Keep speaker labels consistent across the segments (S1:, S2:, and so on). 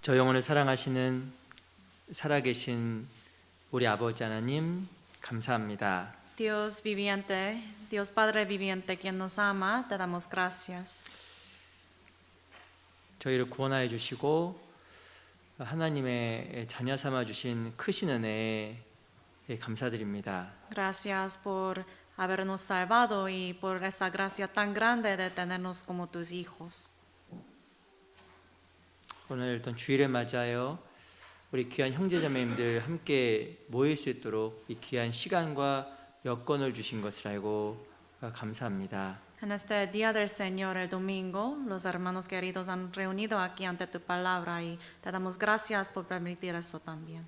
S1: 저 영혼을 사랑하시는 살아계신 우리 아버지 하나님 감사합니다.
S2: Dios viviente, Dios Padre viviente, quien nos ama, te damos gracias.
S1: 저희를 구원하여 주시고 하나님의 자녀 삼아 주신 크신 은혜에 감사드립니다.
S2: Gracias por habernos salvado y por esa gracia tan grande de tenernos como tus hijos.
S1: 오늘 일단 주일을 맞이하여 우리 귀한 형제자매님들 함께 모일 수 있도록 이 귀한 시간과 여건을 주신 것을 알고 감사합니다.
S2: En este día del Señor, el domingo, los hermanos queridos han reunido aquí ante tu palabra y te damos gracias por permitir eso también.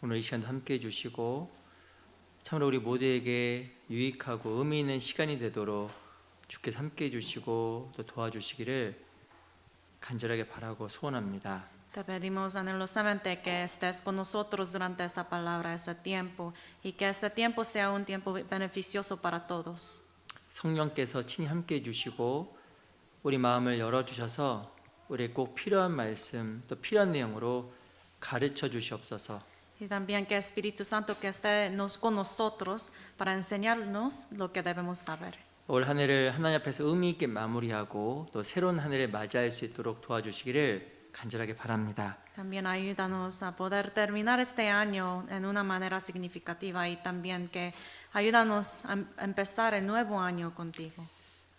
S1: 오늘 이 시간도 함께 해주시고 참으로 우리 모두에게 유익하고 의미 있는 시간이 되도록 주께서 함께 해주시고 또 도와주시기를 간절하게 바라고 소원합니다.
S2: Te pedimos anhelosamente que estés con nosotros durante esta palabra, ese tiempo, y que ese tiempo sea un tiempo beneficioso para todos.
S1: 성령께서 친히 함께 해주시고 우리 마음을 열어주셔서 우리의 꼭 필요한 말씀 또 필요한 내용으로 가르쳐 주시옵소서.
S2: Y también que Espíritu Santo que esté con nosotros para enseñarnos lo que debemos saber.
S1: 올 한 해를 하나님 앞에서 의미 있게 마무리하고 또 새로운 한 해를 맞이할 수 있도록 도와주시기를 간절하게 바랍니다.
S2: También ayúdanos a poder terminar este año en una manera significativa y también que ayúdanos a empezar el nuevo año contigo.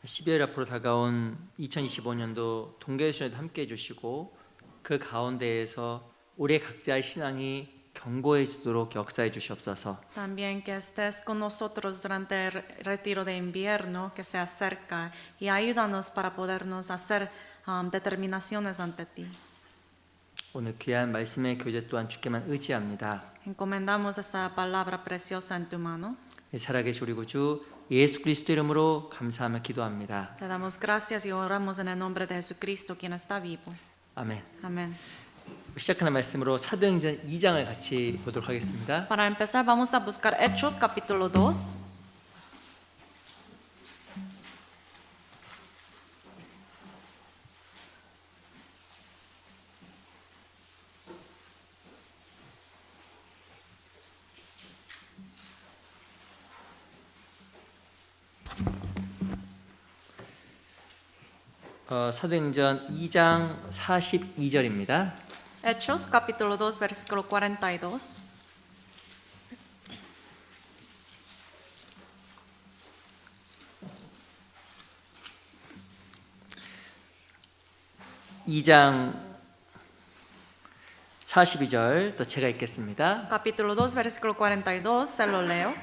S1: 12월 앞으로 다가온 2025년도 동계수련도 함께 해주시고 그 가운데에서 우리 각자의 신앙이 견고해지도록 역사해 주시옵소서.
S2: También que estés con nosotros durante el retiro de invierno que se acerca y ayúdanos para podernos hacer determinaciones ante ti.
S1: 오늘 귀한 말씀의 교제 또한 주께만 의지합니다.
S2: Encomendamos esa palabra preciosa en tu mano.
S1: 살아계신 우리 구주 예수 그리스도 이름으로 감사하며 기도합니다.
S2: Te damos gracias y oramos en el nombre de Jesucristo, quien está vivo.
S1: 아멘.
S2: Amén.
S1: 시작하는 말씀으로 사도행전 2장을 같이 보도록 하겠습니다.
S2: Para empezar vamos a buscar Hechos capítulo 2.
S1: 사도행전 2장 42절입니다.
S2: Hechos capítulo 2 versículo 42.
S1: 이 장 42절 또 제가 읽겠습니다.
S2: Capítulo 2 versículo 42, se lo leo.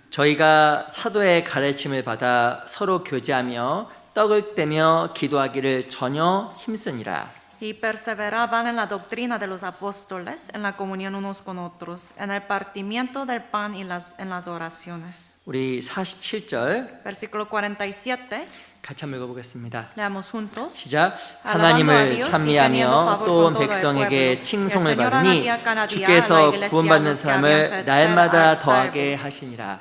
S1: 저희가 사도의 가르침을 받아 서로 교제하며 떡을 떼며 기도하기를 전혀 힘쓰니라.
S2: Y perseveraban en la doctrina de los apóstoles, en la comunión unos con otros, en el partimiento del pan y en las oraciones.
S1: 우리 47절
S2: Versículo 47,
S1: 같이 한번 읽어보겠습니다.
S2: leamos juntos.
S1: 시작. 하나님을 찬미하며 또 온 백성에게 칭송을 받으니 주께서 구원받는 사람을 날마다 더하게 하시니라.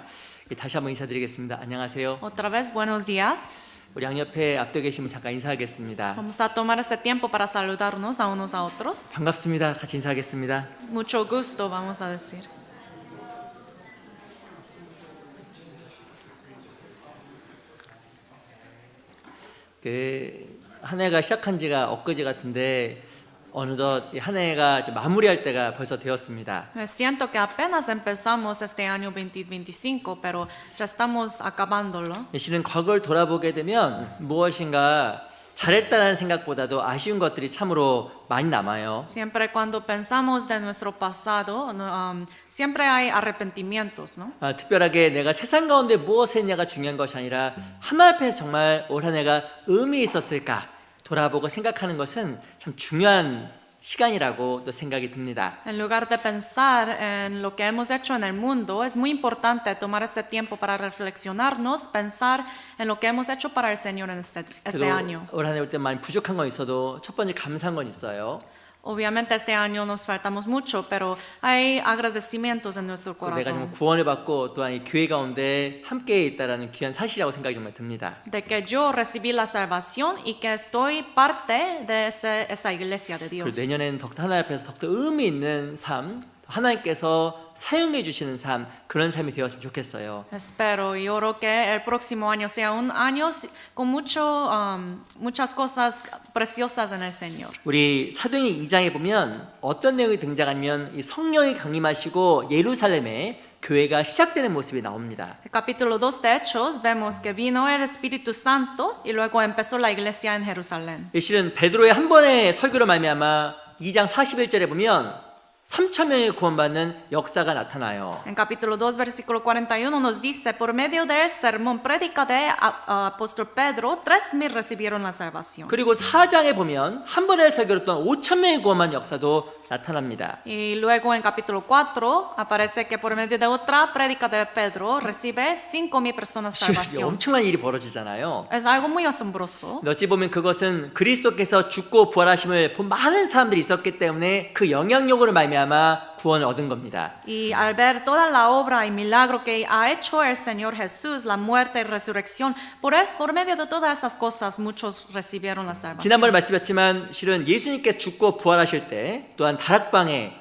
S1: 다시 한번 인사드리겠습니다. 안녕하세요.
S2: Otra vez, buenos días.
S1: 우리 양옆에 앞에 계시면 잠깐 인사하겠습니다.
S2: Vamos a tomar este tiempo para saludarnos a unos a otros.
S1: 반갑습니다. 같이 인사하겠습니다.
S2: Mucho gusto, vamos a decir.
S1: 한 해가 시작한 지가 엊그제 같은데 어느덧 한 해가 이제 마무리할 때가 벌써 되었습니다.
S2: Me siento que apenas empezamos este año 2025, pero ya estamos acabándolo.
S1: 실은 과거를 돌아보게 되면 무엇인가 잘했다는 생각보다도 아쉬운 것들이 참으로 많이 남아요.
S2: Siempre cuando pensamos de nuestro pasado, siempre hay arrepentimientos, ¿no?
S1: 특별하게 내가 세상 가운데 무엇을 했냐가 중요한 것이 아니라 하나님 앞에서 정말 올 한 해가 의미 있었을까 돌아보고 생각하는 것은 참 중요한 시간이라고 또 생각이 듭니다.
S2: En lugar de pensar en lo que hemos hecho en el mundo, es muy importante tomar ese tiempo para reflexionarnos, pensar en lo que hemos hecho para el Señor en ese año.
S1: 올 한 해 올 때 많이 부족한 건 있어도 첫 번째 감사한 건 있어요.
S2: Obviamente este año nos faltamos mucho, pero hay agradecimientos en nuestro
S1: 또 내가 정말
S2: corazón
S1: 구원을 받고 또한 이 교회 가운데 함께 있다라는 귀한 사실이라고 생각이 정말 듭니다.
S2: de que yo recibí la salvación y que estoy parte de esa iglesia de
S1: 그리고
S2: Dios.
S1: 내년에는 하나님 앞에서 더욱더 의미 있는 삶, 하나님께서 사용해 주시는 삶, 그런 삶이 되었으면 좋겠어요.
S2: Espero y oro que el próximo año sea un año con muchas cosas preciosas en el Señor.
S1: 우리 사도행전 2장에 보면 어떤 내용이 등장하냐면 이 성령이 강림하시고 예루살렘에 교회가 시작되는 모습이 나옵니다.
S2: El capítulo 2 de Hechos vemos que vino el Espíritu Santo y luego empezó la iglesia en Jerusalén.
S1: 이 실은 베드로의 한 번의 설교로 말미암아 2장 41절에 보면 3천 명이 구원받는 역사가 나타나요.
S2: En capítulo 2, versículo 41 nos dice, por medio del sermón prédica de apóstol Pedro, 3,000 recibieron la salvación.
S1: 그리고 4장에 보면 한 번의 설교로 또한 5천 명이 구원받는 역사도 나타납니다.
S2: Y luego en capítulo 4 aparece que por medio de otra prédica de Pedro recibe 5,000 personas salvación.
S1: 엄청난 일이 벌어지잖아요.
S2: Es algo muy asombroso.
S1: 어찌 보면 그것은 그리스도께서 죽고 부활하심을 본 많은 사람들이 있었기 때문에 그 영향력으로 말미암아 구원을 얻은 겁니다.
S2: Y al ver toda la obra y milagro que ha hecho el Señor Jesús, la muerte y resurrección, por medio de todas esas cosas muchos recibieron la salvación.
S1: 지난번에 말씀드렸지만 실은 예수님께 죽고 부활하실 때 또한 다락방에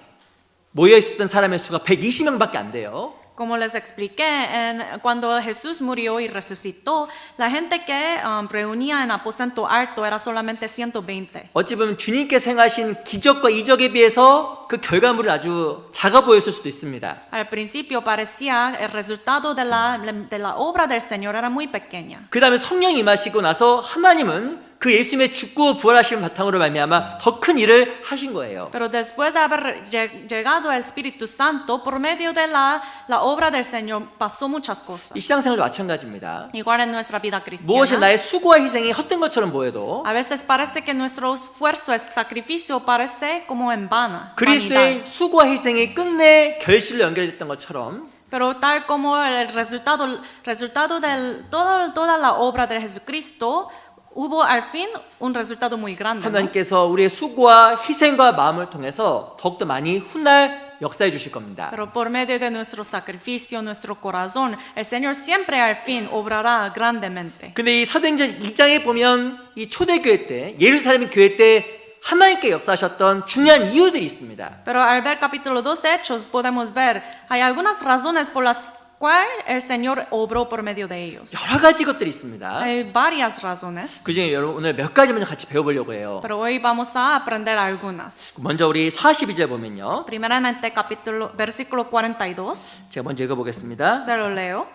S1: 모여 있었던 사람의 수가 120명밖에 안 돼요.
S2: Como les expliqué, cuando Jesús murió y resucitó, la gente que reunía en aposento alto era solamente 120.
S1: 어찌 보면 주님께서 행하신 기적과 이적에 비해서 그 결과물은 아주 작아 보였을 수도 있습니다.
S2: Al principio parecía el resultado de la obra del Señor era muy pequeña.
S1: 그 다음에 성령이 임하시고 나서 하나님은 그 예수님의 죽고 부활하신 바탕으로 말미암아 더 큰 일을 하신 거예요.
S2: Pero después de haber llegado el Espíritu Santo, por medio de la obra del Señor, pasó muchas cosas.
S1: 이 신앙생활도 마찬가지입니다.
S2: Igual en nuestra vida
S1: 무엇이
S2: cristiana.
S1: 나의 수고와 희생이 헛된 것처럼 보여도
S2: A veces parece que nuestro esfuerzo, el sacrificio, parece como en vana.
S1: 그리스도의 수고와 희생이 끝내 결실로 연결됐던 것처럼
S2: Pero tal como el resultado de toda la obra de Jesucristo, hubo al fin un resultado muy grande. ¿No?
S1: 하나님께서 우리의 수고와 희생과 마음을 통해서 더욱더 많이 훗날 역사해 주실 겁니다.
S2: Pero por medio de nuestro sacrificio, nuestro corazón, el Señor siempre al fin obrará grandemente.
S1: 근데 이 사도행전 2장에 보면 이 초대교회 때 예루살렘 교회 때 하나님께 역사하셨던 중요한 이유들이 있습니다.
S2: Pero al ver capítulo 2 de Hechos podemos ver, hay algunas razones por las cuales el Señor obró por medio de ellos.
S1: 여러 가지 것들이 있습니다.
S2: Hay varias razones,
S1: 그중에 여러분 오늘 몇 가지만 같이 배워보려고 해요.
S2: pero hoy vamos a aprender algunas.
S1: 먼저 우리 42절 보면요.
S2: Primeramente, versículo 42,
S1: 제가 먼저 읽어보겠습니다.
S2: se lo leo.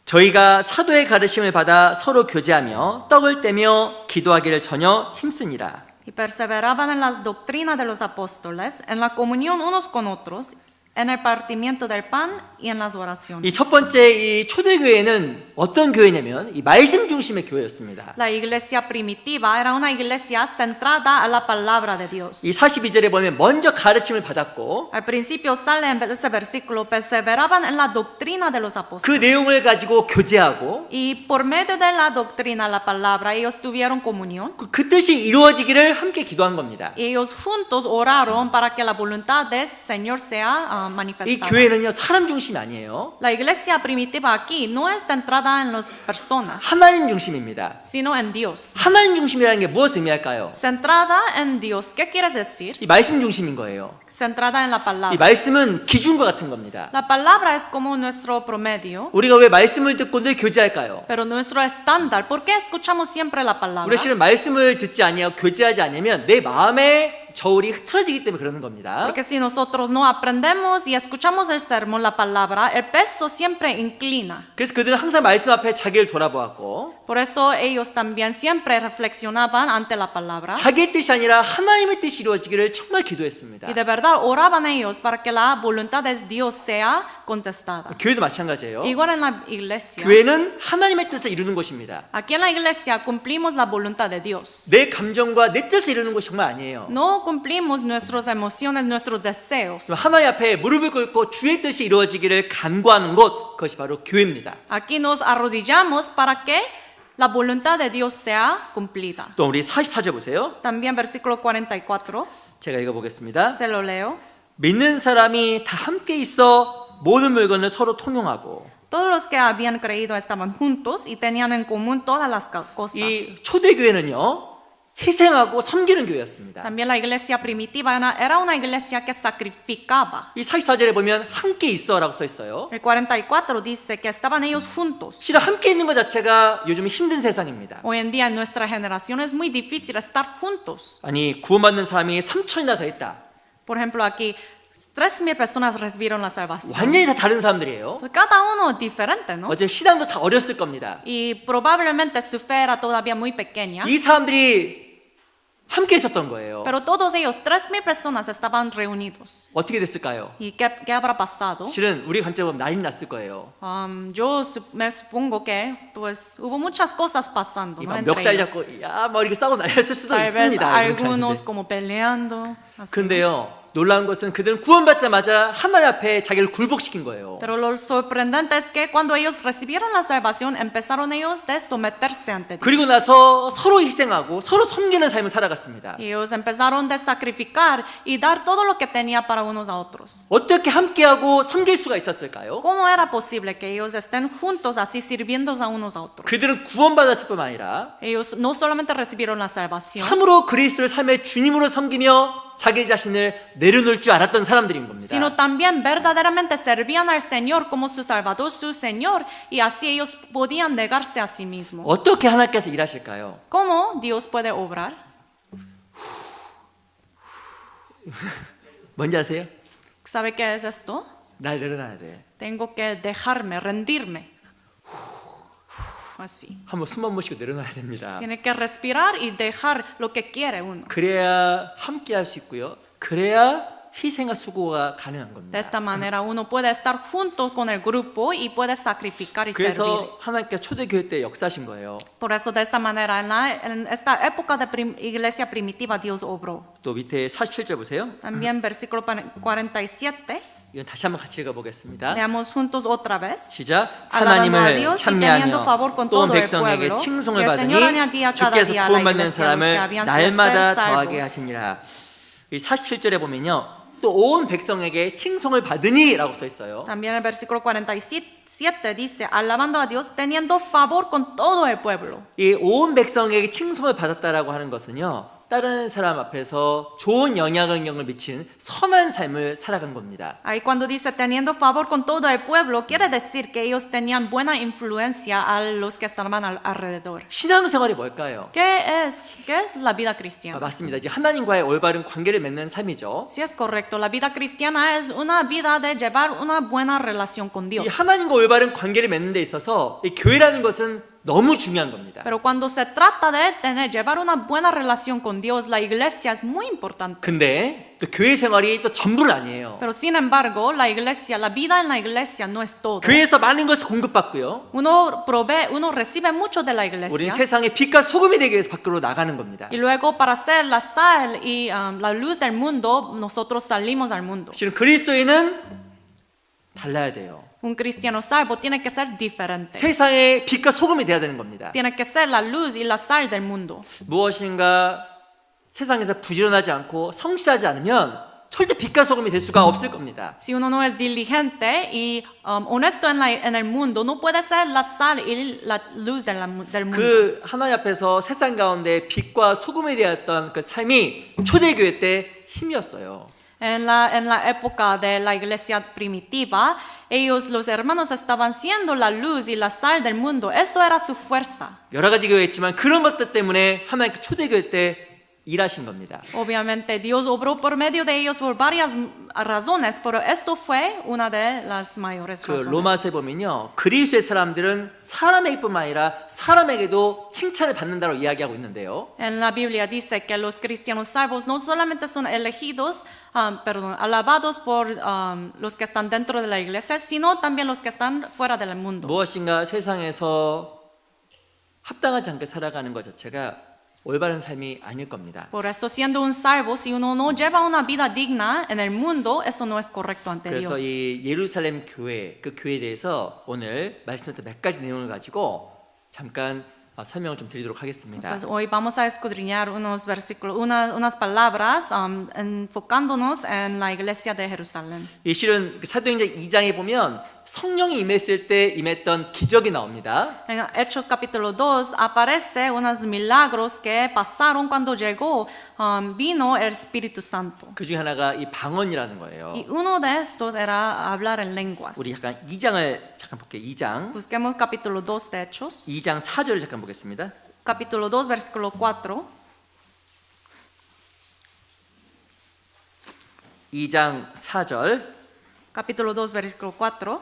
S1: 저희가 사도의 가르침을 받아 서로 교제하며 떡을 떼며 기도하기를 전혀 힘쓰니라.
S2: Y perseveraban en la doctrina de los apóstoles, en la comunión unos con otros, en el partimiento del pan y en las oraciones.
S1: 이 첫 번째 이 초대교회는 어떤 교회냐면 이 말씀 중심의 교회였습니다.
S2: La iglesia primitiva era una iglesia centrada a la palabra de Dios.
S1: 이 42절에 보면 먼저 가르침을 받았고
S2: Al principio sale en ese versículo, perseveraban en la doctrina de los
S1: 그
S2: apóstoles.
S1: 내용을 가지고 교제하고
S2: Y por medio de la doctrina, la palabra, ellos tuvieron comunión.
S1: 그 뜻이 이루어지기를 함께 기도한 겁니다.
S2: Y ellos juntos oraron para que la voluntad del Señor sea
S1: 이
S2: manifestada.
S1: 교회는요 사람 중심이 아니에요.
S2: La iglesia primitiva aquí no es centrada en las personas,
S1: 하나님 중심입니다.
S2: sino en Dios.
S1: 하나님 중심이라는 게 무엇을 의미할까요?
S2: Centrada en Dios, ¿qué quiere decir?
S1: 이 말씀 중심인 거예요.
S2: Centrada en la
S1: 이
S2: palabra.
S1: 말씀은 기준과 같은 겁니다.
S2: La palabra es como nuestro promedio,
S1: 우리가 왜 말씀을 듣고 늘 교제할까요?
S2: pero nuestro estándar. ¿Por qué escuchamos siempre la palabra?
S1: 우리가 실은 말씀을 듣지 아니하고 교제하지 않으면 내 마음의 저울이 흐트러지기 때문에 그러는 겁니다.
S2: Porque si nosotros no aprendemos y escuchamos el sermón, la palabra, el peso siempre inclina.
S1: 그래서 그들은 항상 말씀 앞에 자기를 돌아보았고
S2: Por eso ellos también siempre reflexionaban ante la palabra.
S1: 자기의 뜻이 아니라 하나님의 뜻이 이루어지기를 정말 기도했습니다.
S2: Y de verdad oraban ellos para que la voluntad de Dios sea contestada.
S1: 교회도 마찬가지예요.
S2: Igual en la iglesia.
S1: 교회는 하나님의 뜻을 이루는 곳입니다.
S2: Aquí en la iglesia cumplimos la voluntad de Dios.
S1: 내 감정과 내 뜻을 이루는 곳이 정말 아니에요.
S2: No cumplimos nuestras emociones, nuestros deseos.
S1: 하나님 앞에 무릎을 꿇고 주의 뜻이 이루어지기를 간구하는 곳, 그것이 바로 교회입니다.
S2: Aquí nos arrodillamos para que la voluntad de Dios sea cumplida.
S1: 또 우리 44절 보세요.
S2: También versículo 44,
S1: 제가 읽어보겠습니다.
S2: se lo leo.
S1: 믿는 사람이 다 함께 있어 모든 물건을 서로 통용하고.
S2: Todos los que habían creído estaban juntos y tenían en común todas las cosas.
S1: 이 초대교회는요, 희생하고 섬기는 교회였습니다.
S2: También la iglesia primitiva era una iglesia que sacrificaba.
S1: 이 44절에 보면 함께 있어라고 써 있어요.
S2: El 44 dice que estaban ellos juntos.
S1: 실은 함께 있는 것 자체가 요즘 힘든 세상입니다.
S2: Hoy en día en nuestra generación es muy difícil estar juntos.
S1: 아니 구원받는 사람이 3천이나 더 있다.
S2: Por ejemplo, aquí 3,000 personas recibieron la salvación.
S1: 완전히 다 다른 사람들이에요.
S2: Cada uno es diferente, ¿no?
S1: 어제 신앙도 다 어렸을 겁니다.
S2: Y probablemente su fe era todavía muy pequeña.
S1: 이 사람들이 함께 있었던 거예요.
S2: Pero todos ellos, 3,000 personas estaban reunidos.
S1: 어떻게 됐을까요?
S2: ¿Y qué habrá pasado?
S1: 실은 우리 관점으로 보면 난리 났을 거예요.
S2: Me supongo que pues hubo muchas cosas pasando, ¿no?
S1: 막
S2: Entre
S1: 멱살
S2: ellos.
S1: 잡고 야 뭐 이렇게 싸우고 난리였을 수도
S2: Tal vez
S1: 있습니다.
S2: algunos como peleando. así.
S1: 그런데요 놀라운 것은 그들은 구원받자마자 하나님 앞에 자기를 굴복시킨 거예요.
S2: Pero lo sorprendente es que cuando ellos recibieron la salvación, empezaron ellos de someterse ante Dios.
S1: 그리고 나서 서로 희생하고 서로 섬기는 삶을 살아갔습니다.
S2: Ellos empezaron de sacrificar y dar todo lo que tenía para unos a otros.
S1: 어떻게 함께하고 섬길 수가 있었을까요?
S2: ¿Cómo era posible que ellos estén juntos así sirviendo a unos a otros?
S1: 그들은 구원받았을 뿐만 아니라
S2: Ellos no solamente recibieron la salvación,
S1: 참으로 그리스도를 삶의 주님으로 섬기며 자기 자신을 내려놓을 줄 알았던 사람들인 겁니다.
S2: sino también verdaderamente servían al Señor como su Salvador, su Señor, y así ellos podían negarse a sí mismos.
S1: 어떻게 하나님께서 일하실까요?
S2: ¿Cómo Dios puede obrar?
S1: 뭔지 아세요?
S2: ¿Sabe qué es esto?
S1: 날 내려놔야 돼.
S2: Tengo que dejarme, rendirme. Así.
S1: 한번 숨 한 번 쉬고 내려놔야 됩니다.
S2: Tiene que respirar y dejar lo que quiere uno.
S1: 그래야 함께할 수 있고요. 그래야 희생과 수고가 가능한
S2: De
S1: 겁니다.
S2: esta manera uno puede estar junto con el grupo y puede sacrificar y servir.
S1: 그래서 하나님께서 초대교회 때 역사하신 거예요.
S2: Por eso de esta manera en esta época de iglesia primitiva Dios obró.
S1: 또 밑에 47절 보세요.
S2: También versículo 47.
S1: 이건 다시 한번 같이 읽어보겠습니다.
S2: Leamos juntos otra vez.
S1: 시작.
S2: Alabando a
S1: 하나님을
S2: Dios y teniendo
S1: 찬미하며
S2: favor con
S1: 또
S2: todo el
S1: 백성에게
S2: pueblo.
S1: 칭송을
S2: Y el Señor
S1: 받으니
S2: añadía cada
S1: 주께서
S2: día a la
S1: 구원받는
S2: iglesia los que
S1: 사람을
S2: habían sido
S1: 날마다
S2: salvos.
S1: 더하게 하시니라. 이 47절에 보면요. 또 온 백성에게 칭송을 받으니라고 써 있어요.
S2: También el versículo 47 dice, alabando a Dios, teniendo favor con todo el pueblo.
S1: 이 온 백성에게 칭송을 받았다라고 하는 것은요. 다른 사람 앞에서 좋은 영향을 미친 선한 삶을 살아간 겁니다.
S2: Ahí cuando dice teniendo favor con todo el pueblo, quiere decir que ellos tenían buena influencia a los que estaban alrededor.
S1: 신앙생활이 뭘까요?
S2: ¿Qué es la vida cristiana?
S1: 맞습니다. 이제 하나님과의 올바른 관계를 맺는 삶이죠.
S2: Si es correcto, la vida cristiana es una vida de llevar una buena relación con
S1: 이
S2: Dios.
S1: 하나님과 올바른 관계를 맺는 데 있어서 이 교회라는 것은 너무 중요한 겁니다.
S2: Pero cuando se trata de llevar una buena relación con Dios, la iglesia es muy importante.
S1: 근데 또 교회 생활이 또 전부는 아니에요.
S2: Pero sin embargo, la vida en la iglesia no es todo.
S1: 교회에서 많은 것을 공급받고요.
S2: Uno recibe mucho de la
S1: 우리는
S2: iglesia.
S1: 세상의 빛과 소금이 되기 위해서 밖으로 나가는 겁니다.
S2: Y luego para ser la sal y la luz del mundo, nosotros salimos al mundo.
S1: 실은 그리스도인은 달라야 돼요.
S2: Un cristiano salvo tiene que ser diferente.
S1: 세상의 빛과 소금이 돼야 되는 겁니다.
S2: Tiene que ser la luz y la sal del mundo.
S1: 무엇인가 세상에서 부지런하지 않고 성실하지 않으면 절대 빛과 소금이 될 수가 없을 겁니다.
S2: Si uno no es diligente y honesto en el mundo, no puede ser la sal y la luz del mundo.
S1: 그 하나님 앞에서 세상 가운데 빛과 소금이 되었던 그 삶이 초대교회 때 힘이었어요.
S2: En la época de la iglesia primitiva, los hermanos estaban siendo la luz y la sal del mundo. Eso era su fuerza.
S1: 여러 가지 교회 있지만 그런 것들 때문에 하나님 초대교회 때 일하신 겁니다.
S2: Obviamente Dios obró por medio de ellos por varias razones, pero esto fue una de las mayores
S1: 그
S2: razones.
S1: 로마서에 보면요, 그리스도의 사람들은 사람에게뿐만 아니라 사람에게도 칭찬을 받는다고 이야기하고 있는데요.
S2: En la Biblia dice que los cristianos salvos no solamente son elegidos, alabados por los que están dentro de la iglesia, sino también los que están fuera del mundo.
S1: 무엇인가 세상에서 합당하지 않게 살아가는 것 자체가 올바른 삶이 아닐 겁니다.
S2: Por eso, siendo un salvo, si uno no lleva una vida digna en el mundo, eso no es correcto ante
S1: 그래서
S2: Dios.
S1: 이 예루살렘 교회, 그 교회에 대해서 오늘 말씀드렸던 몇 가지 내용을 가지고 잠깐 설명을 좀 드리도록 하겠습니다.
S2: Entonces, hoy vamos a escudriñar unos versículos, unas palabras enfocándonos en la iglesia de Jerusalén.
S1: 이 실은 사도행전 2장에 보면 성령이 임했을 때 임했던 기적이 나옵니다.
S2: En Hechos capítulo 2 aparece unos milagros que pasaron cuando llegó, vino el Espíritu Santo.
S1: 그 중에 하나가 이 방언이라는 거예요.
S2: Y uno de estos era hablar en lenguas.
S1: 우리 약간 2장을 잠깐 볼게요. 2장.
S2: Busquemos capítulo 2 de Hechos.
S1: 2장 4절을 잠깐 보겠습니다.
S2: Capítulo 2, versículo 4.
S1: 2장 4절.
S2: Capítulo 2, versículo 4.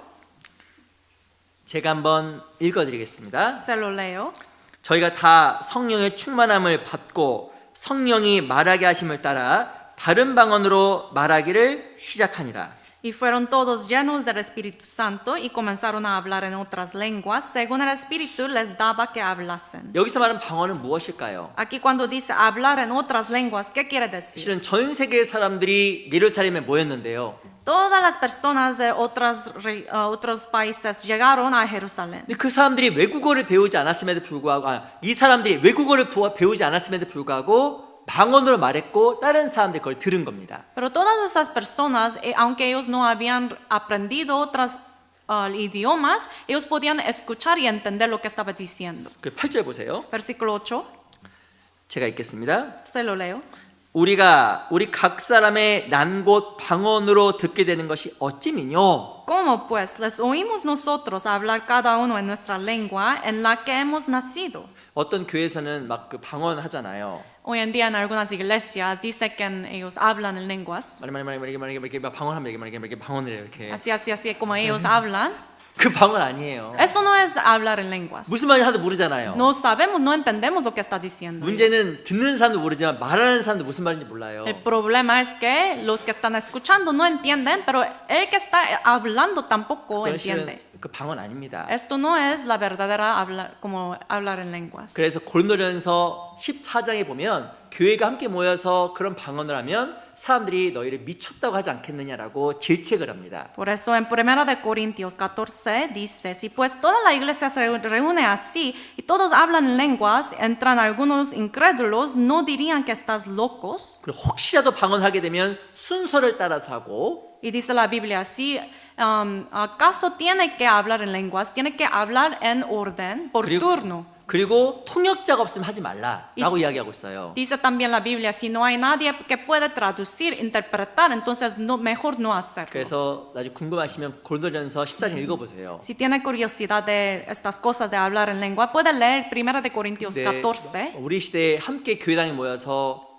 S1: 제가 한번 읽어드리겠습니다.
S2: Se lo leo.
S1: 저희가 다 성령의 충만함을 받고 성령이 말하게 하심을 따라 다른 방언으로 말하기를 시작하니라.
S2: Y fueron todos llenos del Espíritu Santo y comenzaron a hablar en otras lenguas, según el Espíritu les daba que hablasen.
S1: 여기서 말하는 방언은 무엇일까요?
S2: Aquí cuando dice hablar en otras lenguas, ¿qué quiere decir?
S1: 실은 전 세계의 사람들이 예루살렘에 모였는데요.
S2: Todas las personas de otros países llegaron a Jerusalén.
S1: 근데 그 사람들이 외국어를 배우지 않았음에도 불구하고 이 사람들이 외국어를 배우지 않았음에도 불구하고 방언으로 말했고 다른 사람들이 그걸 들은 겁니다.
S2: Pero todas esas personas, aunque ellos no habían aprendido otros idiomas, ellos podían escuchar y entender lo que estaba diciendo.
S1: 그 8절 보세요.
S2: Versículo 8,
S1: 제가 읽겠습니다.
S2: se lo leo.
S1: 우리가 우리 각 사람의 난 곳 방언으로 듣게 되는 것이 어찌미뇨?
S2: ¿Cómo pues les oímos nosotros hablar cada uno en nuestra lengua en la que hemos nacido?
S1: 어떤 교회에서는 막 그 방언 하잖아요.
S2: Hoy en día en algunas iglesias dice que ellos hablan en lenguas.
S1: 이렇게 막 방언하면 이렇게 방언을 해요. 이렇게.
S2: Así como ellos hablan.
S1: 그 방언 아니에요.
S2: Eso no es hablar en lenguas.
S1: 무슨 말인지 하나도 모르잖아요.
S2: No sabemos, no entendemos lo que está diciendo.
S1: 문제는 듣는 사람도 모르지만 말하는 사람도 무슨 말인지 몰라요.
S2: El problema es que los que están escuchando no entienden, pero el que está hablando tampoco
S1: 그건 실은
S2: entiende.
S1: 그 방언 아닙니다.
S2: Esto no es la verdadera como hablar en lenguas.
S1: 그래서 고린도전서 14장에 보면 교회가 함께 모여서 그런 방언을 하면 사람들이 너희를 미쳤다고 하지 않겠느냐라고 질책을 합니다.
S2: Por eso en 1 de Corintios 14 dice, si pues toda la iglesia se reúne así y todos hablan en lenguas, entran algunos incrédulos, ¿no dirían que estás locos?
S1: 그리고 혹시라도 방언하게 되면 순서를 따라서 하고
S2: Y dice la Biblia así, ¿acaso tiene que hablar en lenguas? Tiene que hablar en orden, por turno.
S1: 그리고 통역자가 없으면 하지 말라라고
S2: 이-
S1: 이야기하고 있어요.
S2: Dice también la Biblia, si no hay nadie que puede traducir, interpretar, entonces mejor no hacerlo.
S1: 그래서 나중에 궁금하시면 고린도전서 14장 읽어보세요.
S2: Si tiene curiosidad de estas cosas de hablar en lengua, puede leer 1 de Corintios
S1: 네,
S2: 14.
S1: 우리 시대에 함께 교회당에 모여서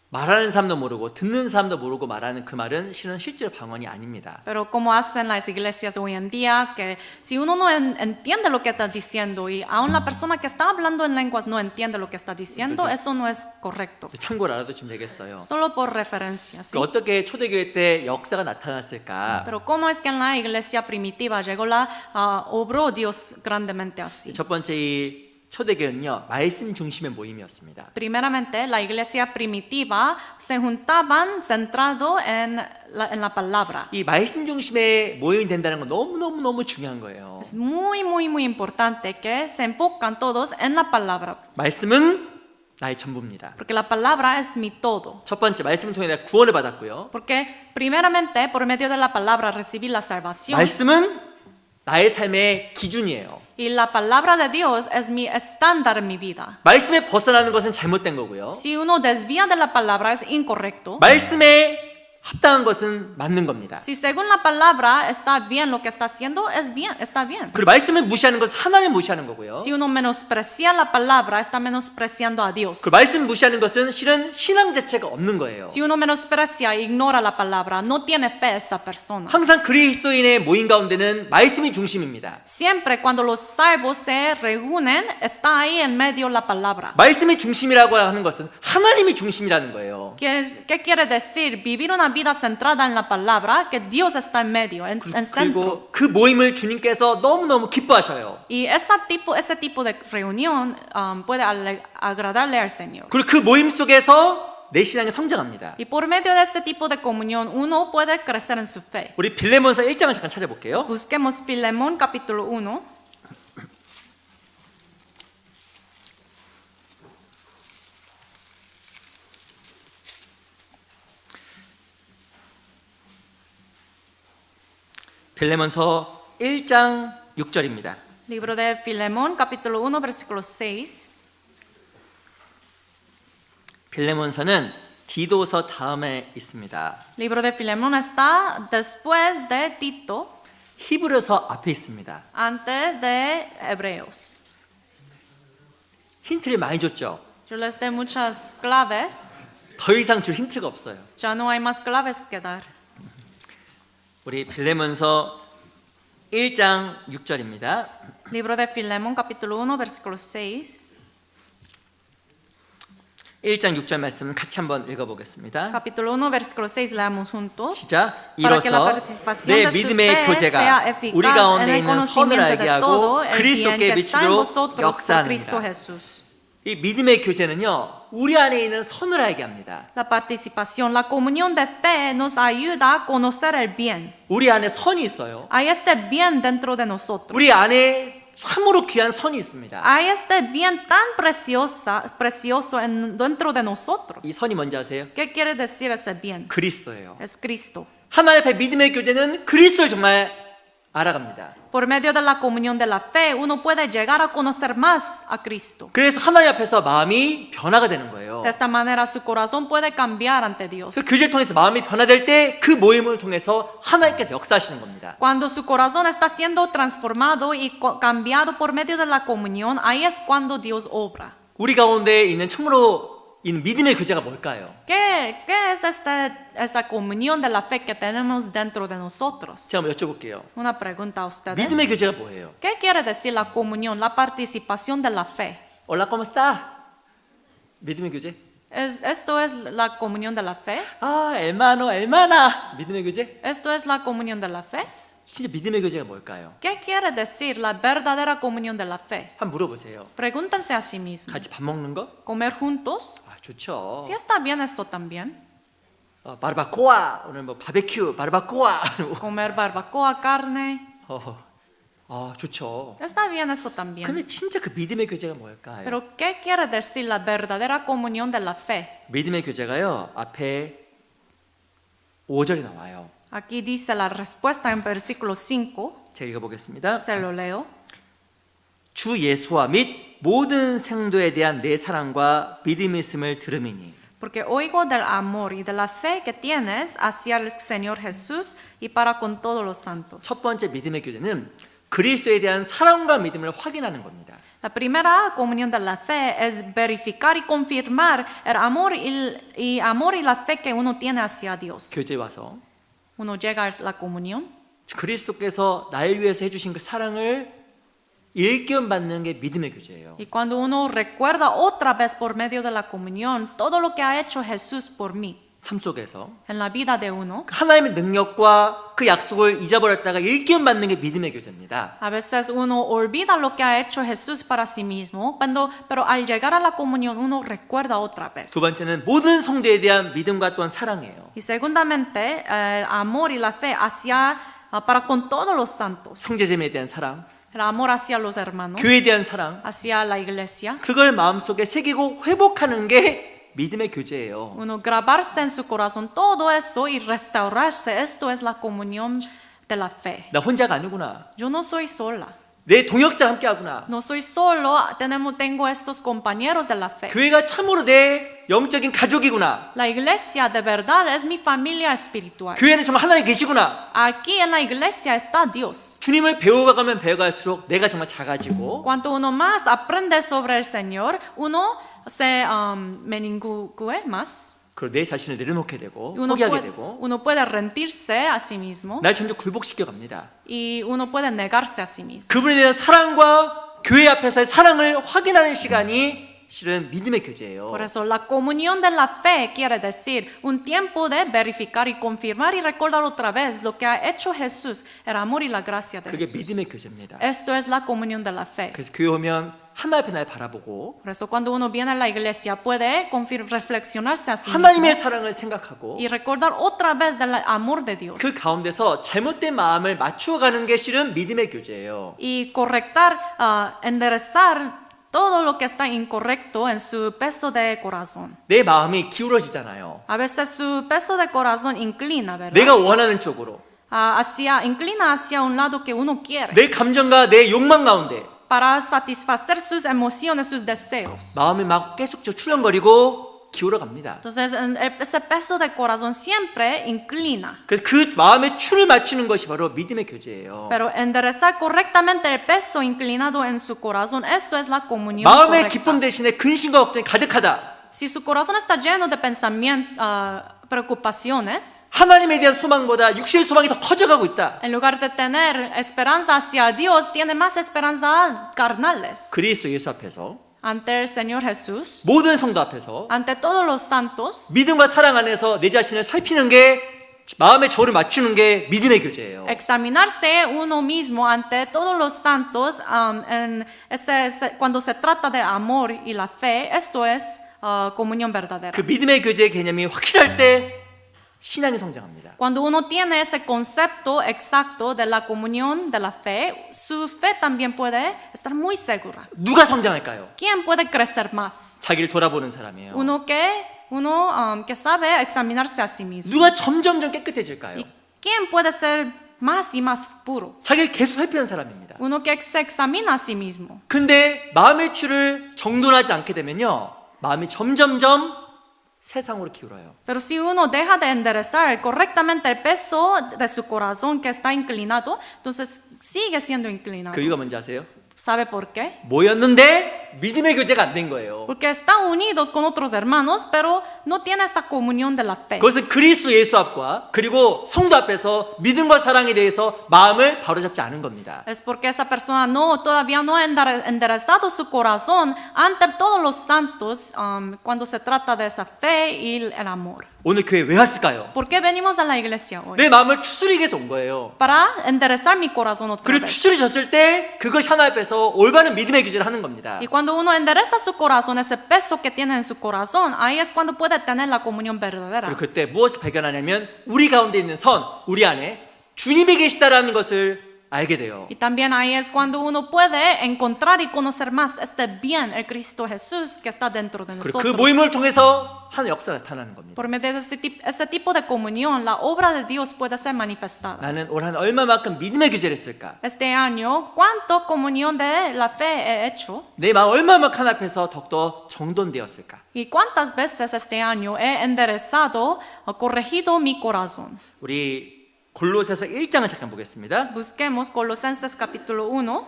S1: 말하는 사람도 모르고 듣는 사람도 모르고 말하는 그 말은 실제로 방언이 아닙니다.
S2: Pero como hacen las iglesias hoy en día, que si uno no entiende lo que está diciendo y aún la persona que está hablando en lenguas no entiende lo que está diciendo, eso no es correcto.
S1: 참고로 알아두시면 되겠어요.
S2: Solo por referencia, ¿sí?
S1: 어떻게 초대교회 때 역사가 나타났을까?
S2: Pero cómo es que en la iglesia primitiva obró Dios grandemente así.
S1: 첫 번째 이 초대교회는요 말씀 중심의 모임이었습니다.
S2: Primeramente, la iglesia primitiva se juntaban centrado en la palabra.
S1: 이 말씀 중심의 모임이 된다는 건 너무 중요한 거예요.
S2: Es muy importante que se enfocan todos en la palabra,
S1: 말씀은 나의 전부입니다.
S2: porque la palabra es mi todo.
S1: 첫 번째 말씀을 통해 내가 구원을 받았고요.
S2: Porque primeramente, por medio de la palabra recibí la salvación.
S1: 말씀은 나의 삶의 기준이에요.
S2: Y la palabra de Dios es mi estándar en mi vida.
S1: 말씀에 벗어나는 것은 잘못된 거고요.
S2: Si uno desvía de la palabra es incorrecto.
S1: 말씀에 합당한 것은 맞는 겁니다.
S2: Si según la palabra está bien lo que está haciendo, está bien.
S1: 그리고 말씀을 무시하는 것은 하나님을 무시하는 거고요.
S2: Si uno menosprecia la palabra, está menospreciando a Dios.
S1: 그 말씀 무시하는 것은 실은 신앙 자체가 없는 거예요.
S2: Si uno menosprecia e ignora la palabra, no tiene fe esa persona.
S1: 항상 그리스도인의 모임 가운데는 말씀이 중심입니다.
S2: Siempre cuando los salvos se reúnen, está ahí en medio la palabra.
S1: 말씀이 중심이라고 하는 것은 하나님이 중심이라는 거예요.
S2: ¿Qué quiere decir? Vivir una vida centrada en la palabra, que Dios está en medio, en centro.
S1: 그리고 그 모임을 주님께서 너무너무 기뻐하셔요.
S2: Y ese tipo de reunión puede agradarle al Señor.
S1: 그리고 그 모임 속에서 내 신앙이 성장합니다.
S2: Y por medio de ese tipo de comunión, uno puede crecer en su fe.
S1: 우리 빌레몬서 1장을 잠깐 찾아볼게요.
S2: Busquemos Filemón capítulo 1.
S1: 빌레몬서 1장 6절입니다.
S2: Libro de Filemón, capítulo 1, versículo 6.
S1: 빌레몬서는 디도서 다음에 있습니다.
S2: Libro de Filemón está después de Tito,
S1: 히브리서 앞에 있습니다.
S2: antes de Hebreos.
S1: 힌트를 많이 줬죠.
S2: Yo les di muchas claves.
S1: 더 이상 줄 힌트가 없어요.
S2: Ya no hay más claves que dar.
S1: 우리 빌레몬서 1장 6절입니다.
S2: Libro de Filemón, capítulo 1, versículo 6.
S1: 1장 6절 말씀 같이 한번 읽어보겠습니다.
S2: Capítulo 1, versículo 6, leamos juntos.
S1: 시작.
S2: Para que la
S1: 이로써
S2: participación
S1: 내
S2: de su
S1: 믿음의
S2: fe sea
S1: 교제가
S2: eficaz
S1: 우리
S2: en
S1: 가운데
S2: el
S1: 있는 선을
S2: conocimiento
S1: 알게
S2: de
S1: 하고
S2: todo el bien
S1: 그리스도께
S2: que está en
S1: 미치도록
S2: vosotros por Cristo
S1: 역사하느니라.
S2: Jesús.
S1: 이 믿음의 교제는요, 우리 안에 있는 선을 알게 합니다.
S2: La participación, la comunión de fe nos ayuda a conocer el bien.
S1: 우리 안에 선이 있어요.
S2: Hay este bien dentro de nosotros.
S1: 우리 안에 참으로 귀한 선이 있습니다.
S2: Hay este bien tan precioso dentro de nosotros.
S1: 이 선이 뭔지 아세요?
S2: ¿Qué quiere decir ese bien?
S1: 그리스도예요.
S2: Es Cristo.
S1: 하나님 앞에 믿음의 교제는 그리스도를 정말 알아갑니다.
S2: Por medio de la comunión de la fe, uno puede llegar a conocer más a Cristo.
S1: 그래서 하나님 앞에서 마음이 변화가 되는 거예요.
S2: De esta manera su corazón puede cambiar ante Dios.
S1: 그 교제를 통해서 마음이 변화될 때 그 모임을 통해서 하나님께서 역사하시는 겁니다.
S2: Cuando su corazón está siendo transformado y cambiado por medio de la comunión, ahí es cuando Dios obra.
S1: 우리 가운데 있는 참으로 있는 믿음의 교제가 뭘까요?
S2: ¿Qué es esa comunión de la fe que tenemos dentro de nosotros?
S1: 제가 한번 여쭤볼게요.
S2: Una pregunta a ustedes.
S1: 믿음의 교제가 뭐예요?
S2: ¿Qué quiere decir la comunión, la participación de la fe?
S1: Hola, ¿cómo está? 믿음의 교제?
S2: ¿Esto es la comunión de la fe?
S1: 아, hermano, hermana. 믿음의 교제?
S2: ¿Esto es la comunión de la fe?
S1: 진짜 믿음의 교제가 뭘까요?
S2: ¿Qué quiere decir la verdadera comunión de la fe?
S1: 한번 물어보세요.
S2: Pregúntense a sí mismos.
S1: 같이 밥 먹는 거?
S2: ¿Comer juntos?
S1: 아, 좋죠.
S2: Si está bien eso también.
S1: 바르바코아. 오늘 뭐 바베큐, 바르바코아.
S2: Comer barbacoa, carne.
S1: 좋죠.
S2: Está bien eso también.
S1: 근데 진짜 그 믿음의 교제가 뭘까요?
S2: Pero ¿qué quiere decir la verdadera comunión de la fe?
S1: 믿음의 교제가요. 앞에 5절이 나와요.
S2: Aquí dice la respuesta en versículo 5.
S1: 제가 읽어보겠습니다.
S2: Se lo leo.
S1: 주 예수와 및 모든 생도에 대한 내 사랑과 믿음이 있음을 들음이니
S2: Porque oigo del amor y de la fe que tienes hacia el Señor Jesús y para con todos los santos.
S1: 첫 번째 믿음의 교제는 그리스도에 대한 사랑과 믿음을 확인하는 겁니다.
S2: La primera comunión de la fe es verificar y confirmar el amor y la fe que uno tiene hacia Dios.
S1: 교제에 와서
S2: Uno llega a la comunión
S1: 그리스도께서 날 위해서 해주신 그 사랑을 일깨움 받는 게 믿음의 교제예요.
S2: y cuando uno recuerda otra vez por medio de la comunión todo lo que ha hecho Jesús por mí
S1: 삶 속에서
S2: en la vida de uno.
S1: 하나님의 능력과 그 약속을 잊어버렸다가 일깨움 받는 게 믿음의 교제입니다.
S2: A veces uno olvida lo que ha hecho Jesús para sí mismo, pero al llegar a la comunión uno recuerda otra vez.
S1: 두 번째는 모든 성도에 대한 믿음과 또한 사랑이에요.
S2: Y segundamente, el amor y la fe para con todos los santos.
S1: 형제자매에 대한 사랑,
S2: El amor hacia los hermanos,
S1: 교회에 대한 사랑,
S2: hacia la iglesia.
S1: 그걸 마음속에 새기고 회복하는 게 믿음의 교제예요.
S2: Uno grabarse en su corazón todo eso y restaurarse. Esto es la comunión de la fe.
S1: 나 혼자가 아니구나.
S2: Yo no soy sola.
S1: 내 동역자 함께 하구나.
S2: No soy solo. Tengo estos compañeros de la fe.
S1: 교회가 참으로 내 영적인 가족이구나.
S2: La iglesia de verdad es mi familia espiritual.
S1: 교회는 정말 하나님 계시구나.
S2: Aquí en la iglesia está Dios.
S1: 주님을 배워가면 배워갈수록 내가 정말 작아지고
S2: Cuanto uno más aprende sobre el Señor, uno se meningüe más.
S1: 그리고 내 자신을 내려놓게 되고
S2: Uno
S1: 포기하게 되고
S2: uno puede rendirse a sí mismo
S1: 날 점점 굴복시켜 갑니다.
S2: y uno puede negarse a sí mismo.
S1: 그분에 대한 사랑과 교회 앞에서의 사랑을 확인하는 시간이 실은 믿음의 교제예요.
S2: Por eso la comunión de la fe quiere decir un tiempo de verificar y confirmar y recordar otra vez lo que ha hecho Jesús, el amor y la gracia de
S1: 그게
S2: Jesús.
S1: 믿음의 교제입니다.
S2: Esto es la comunión de la fe.
S1: 그래서 교회 오면 하나님 앞에 날 바라보고
S2: Por eso cuando uno viene a la iglesia puede reflexionarse a sí
S1: 하나님의
S2: mismo
S1: 사랑을 생각하고
S2: y recordar otra vez del amor de Dios.
S1: 그 가운데서 잘못된 마음을 맞추어가는 게 실은 믿음의 교제예요.
S2: Y correctar, enderezar todo lo que está incorrecto en su peso de corazón.
S1: 내 마음이 기울어지잖아요.
S2: A veces su peso de corazón inclina, ¿verdad?
S1: 내가 원하는 쪽으로.
S2: inclina hacia un lado que uno quiere
S1: 내 감정과 내 욕망 가운데
S2: para satisfacer sus emociones, sus deseos.
S1: 마음이 막 계속 출렁거리고 기울어 갑니다.
S2: Entonces, ese peso de corazón siempre inclina.
S1: 그래서 그 마음의 추를 맞추는 것이 바로 믿음의 교제예요.
S2: Pero enderezar correctamente el peso inclinado en su corazón, esto es la comunión
S1: 마음의
S2: correcta.
S1: 기쁨 대신에 근심과 걱정이 가득하다.
S2: Si su corazón está lleno de pensamientos, preocupaciones,
S1: 하나님에 대한 소망보다 육신의 소망이 더 커져가고 있다.
S2: en lugar de tener esperanza hacia Dios, tiene más esperanza carnales.
S1: 그리스도 예수 앞에서
S2: Ante el Señor Jesús,
S1: 모든 성도 앞에서
S2: ante todos los santos,
S1: 믿음과 사랑 안에서 내 자신을 살피는 게 마음의 저울을 맞추는 게 믿음의 교제예요.
S2: examinarse uno mismo ante todos los santos, cuando se trata de amor y la fe, esto es comunión verdadera.
S1: 그 믿음의 교제의 개념이 확실할 때 신앙이 성장합니다.
S2: Cuando uno tiene ese concepto exacto de la comunión de la fe, su fe también puede estar muy segura.
S1: 누가 성장할까요?
S2: ¿Quién puede crecer más?
S1: 자기를 돌아보는 사람이에요.
S2: Uno que sabe examinarse a sí mismo.
S1: 누가 점점점 깨끗해질까요?
S2: ¿Y quién puede ser más y más puro?
S1: 자기를 계속 살피는 사람입니다.
S2: Uno que se examina a sí mismo.
S1: 근데 마음의 추를 정돈하지 않게 되면요, 마음이 점점점 세상으로 기울어요.
S2: Pero si uno deja de enderezar correctamente el peso de su corazón que está inclinado, entonces sigue siendo inclinado.
S1: 그 이유가 뭔지 아세요?
S2: ¿Sabe por qué?
S1: 모였는데 믿음의 교제가 안 된 거예요.
S2: Porque están unidos con otros hermanos, pero no tiene esa comunión de la fe.
S1: 그것은 그리스도 예수 앞과 그리고 성도 앞에서 믿음과 사랑에 대해서 마음을 바로잡지 않은 겁니다.
S2: Es porque esa persona todavía no ha enderezado su corazón ante todos los santos cuando se trata de esa fe y el amor.
S1: 오늘 교회 왜 왔을까요?
S2: ¿Por qué venimos a la iglesia hoy?
S1: 내 마음을 추스리기 위해서 온 거예요.
S2: Para enderezar mi corazón otra
S1: 그리고
S2: vez.
S1: 추스려졌을 때 그것이 하나 앞에서 올바른 믿음의 교제를 하는 겁니다.
S2: Y cuando uno endereza su corazón, ese peso que tiene en su corazón, ahí es cuando puede tener la comunión verdadera.
S1: 그리고 그때 무엇을 발견하냐면 우리 가운데 있는 선, 우리 안에 주님이 계시다라는 것을 알게 돼요.
S2: Y también ahí es cuando uno puede encontrar y conocer más este bien, el Cristo Jesús que está dentro de
S1: 그리고 그
S2: nosotros.
S1: 모임을 통해서 하는 역사가 나타나는 겁니다.
S2: Por medio de ese tipo de comunión, la obra de Dios puede ser manifestada.
S1: 나는 올 한 얼마만큼 믿음의 교제를 했을까?
S2: Este año, ¿cuánto comunión de la fe he hecho?
S1: 내 마음 얼마만큼 하나 앞에서 더욱더 정돈되었을까?
S2: ¿Y cuántas veces este año he enderezado o corregido mi corazón?
S1: 우리 골로새서 1장을 잠깐 보겠습니다.
S2: Busquemos Colosenses capítulo 1.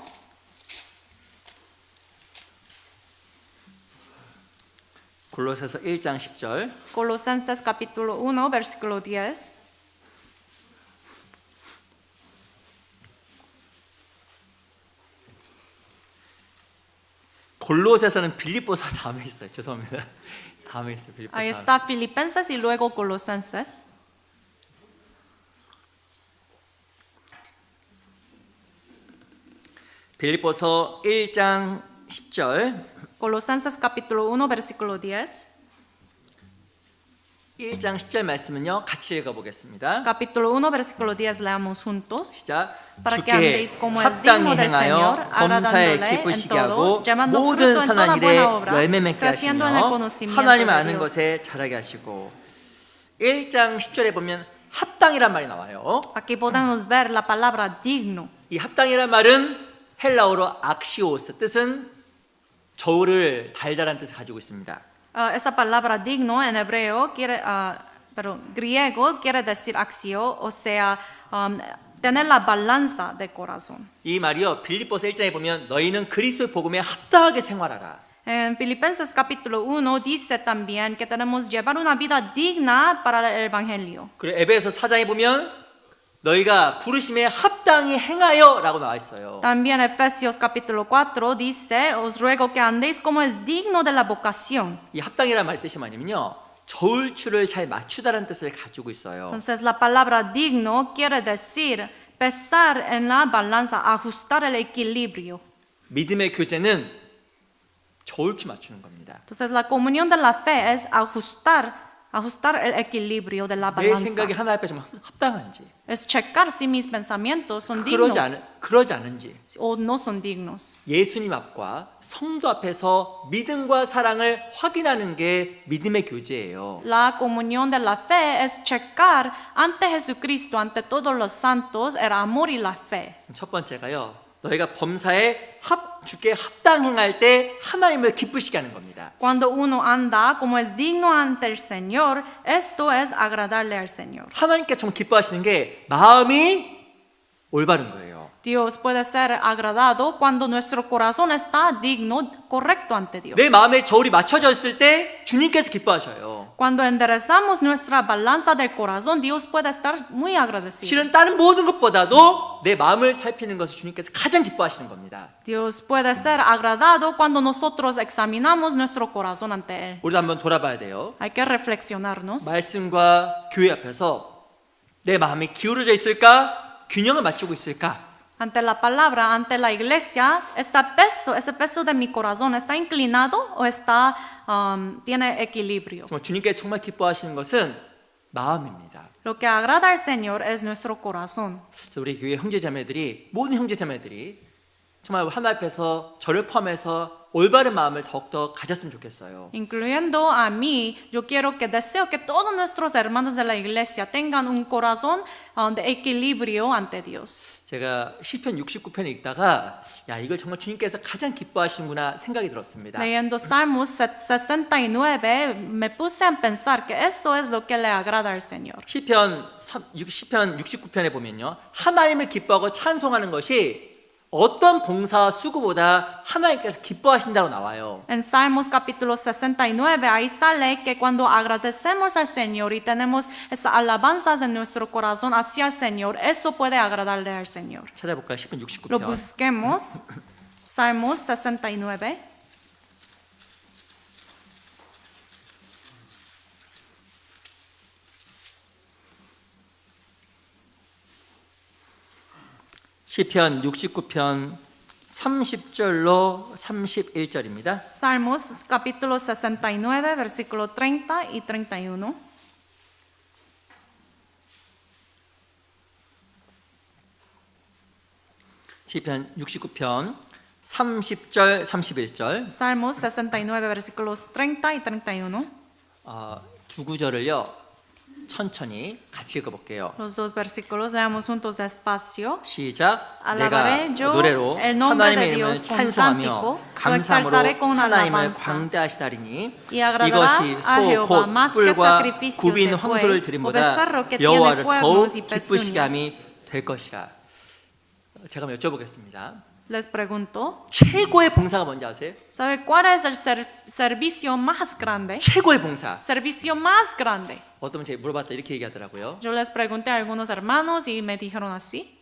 S1: 골로새서 1장 10절.
S2: Colosenses capítulo 1, versículo 10.
S1: 골로새서는 빌립보서 다음에 있어요. 죄송합니다. 다음에 있어요. 빌립보서.
S2: Ahí
S1: 다음에.
S2: está Filipenses y luego Colosenses.
S1: 빌립보서 1장 10절.
S2: Colosenses capítulo 1, versículo 10.
S1: 1장 10절 말씀은요. 같이 읽어보겠습니다.
S2: Capítulo 1, versículo 10 leamos juntos.
S1: 시작.
S2: Para que
S1: 주께
S2: andéis como es digno
S1: 합당히
S2: del Señor,
S1: 행하여 검사에
S2: agradándole en
S1: 기쁘시게
S2: todo,
S1: 하고
S2: llevando
S1: 모든
S2: fruto en toda
S1: 선한 일에
S2: buena obra,
S1: 열매 맺게
S2: creciendo en el
S1: 하시며
S2: conocimiento
S1: 하나님
S2: de
S1: 아는
S2: Dios.
S1: 것에 자라게 하시고 1장 10절에 보면 합당이란 말이 나와요.
S2: Aquí podemos ver la palabra digno.
S1: 이 합당이란 말은 헬라어로 악시오스, 뜻은 저울을 달달한 뜻을 가지고 있습니다.
S2: Esa palabra digno en hebreo pero griego quiere decir axio, o sea, tener la balanza de corazón.
S1: 이 말이요 빌립보서 1장에 보면 너희는 그리스도의 복음에 합당하게 생활하라.
S2: En Filipenses capítulo 1 dice también que tenemos llevar una vida digna para el evangelio.
S1: 그리고 에베소 4장에 보면 너희가 부르심에 합당히 행하여라고 나와 있어요.
S2: También Efesios capítulo 4 dice, os ruego que andéis como es digno de la vocación.
S1: 이 합당이라는 말 뜻이 뭐냐면요 저울추를 잘 맞추다라는 뜻을 가지고 있어요.
S2: Entonces la palabra digno quiere decir pesar en la balanza, ajustar el equilibrio.
S1: 믿음의 교제는 저울추 맞추는 겁니다.
S2: Entonces la comunión de la fe es ajustar ajustar el equilibrio de la
S1: 내
S2: balanza.
S1: 생각이 하나님 앞에 좀 합당한지,
S2: Es checar si mis pensamientos son dignos
S1: 그러지 않은지.
S2: o no son dignos.
S1: 예수님 앞과 성도 앞에서 믿음과 사랑을 확인하는 게 믿음의 교제예요.
S2: La comunión de la fe es checar ante Jesucristo, ante todos los santos, el amor y la fe.
S1: 첫 번째가요. 너희가 범사에 주께 합당 행할 때 하나님을 기쁘시게 하는 겁니다.
S2: Cuando uno anda como es digno ante el Señor, esto es agradarle al Señor.
S1: 하나님께 정말 기뻐하시는 게 마음이 올바른 거예요.
S2: Dios puede ser agradado cuando nuestro corazón está digno, correcto ante Dios.
S1: 내 마음의 저울이 맞춰져 있을 때 주님께서 기뻐하셔요.
S2: Cuando enderezamos nuestra balanza del corazón, Dios puede estar muy agradecido.
S1: 실은 다른 모든 것보다도 내 마음을 살피는 것을 주님께서 가장 기뻐하시는 겁니다.
S2: Dios puede ser agradado cuando nosotros examinamos nuestro corazón ante Él.
S1: 우리도 한번 돌아봐야 돼요.
S2: Hay que reflexionarnos.
S1: 말씀과 교회 앞에서 내 마음이 기울어져 있을까? 균형을 맞추고 있을까?
S2: Ante la palabra, ante la iglesia, ese peso de mi corazón, ¿está inclinado o tiene equilibrio?
S1: 정말 주님께 정말 기뻐하시는 것은 마음입니다.
S2: Lo que agrada al Señor es nuestro corazón.
S1: 그래서 우리 교회 형제자매들이 모든 형제자매들이 정말 하나님 앞에서 저를 포함해서 올바른 마음을 더욱더 가졌으면 좋겠어요.
S2: Incluyendo a mí, yo deseo que todos nuestros hermanos de la iglesia tengan un corazón de equilibrio ante Dios.
S1: 제가 시편 69편을 읽다가 야 이걸 정말 주님께서 가장 기뻐하시는구나 생각이 들었습니다.
S2: Leyendo Salmos 69, me puse a pensar que eso es lo que le agrada al Señor.
S1: 시편 69편에 보면요. 하나님을 기뻐하고 찬송하는 것이 어떤 봉사와 수고보다 하나님께서 기뻐하신다고 나와요.
S2: En Salmos capítulo 69, ahí sale que cuando agradecemos al Señor y tenemos esas alabanzas en nuestro corazón hacia el Señor, eso puede agradarle al Señor.
S1: 찾아볼까요? 시편
S2: Lo
S1: 69편.
S2: busquemos. Salmos 69.
S1: 시편 69편 30절로 31절입니다.
S2: Salmos capítulo 69, versículo 30 y 31.
S1: 시편 69편 30절 31절
S2: Salmos 69, versículos 30 y 31.
S1: 두 구절을요 천천히 같이 읽어볼게요.
S2: Los dos versículos leamos juntos despacio.
S1: 시작.
S2: Alabaré
S1: 내가
S2: yo
S1: 노래로
S2: el nombre
S1: 하나님의
S2: de
S1: 이름을
S2: Dios con
S1: 찬송하며
S2: cántico,
S1: 감사함으로
S2: lo exaltaré con
S1: 하나님을
S2: alabanza.
S1: 광대하시다리니
S2: Y agradará
S1: 이것이
S2: a Jehová
S1: 소 곧
S2: más que
S1: 뿔과
S2: sacrificios
S1: 굽인
S2: de
S1: 황소를
S2: buey o
S1: 드림보다
S2: becerro que tiene
S1: 여호와를 더욱
S2: cuernos y
S1: 기쁘시게 함이
S2: pezuñas.
S1: 될 것이라. 제가 한번 여쭤보겠습니다.
S2: Les pregunto,
S1: 최고의 봉사가 뭔지 아세요?
S2: ¿sabe cuál es el servicio más grande?
S1: 최고의 봉사.
S2: Servicio más grande.
S1: 어떤 분 제가 물어봤다 이렇게 얘기하더라고요.
S2: Yo les pregunté a algunos hermanos y me dijeron así,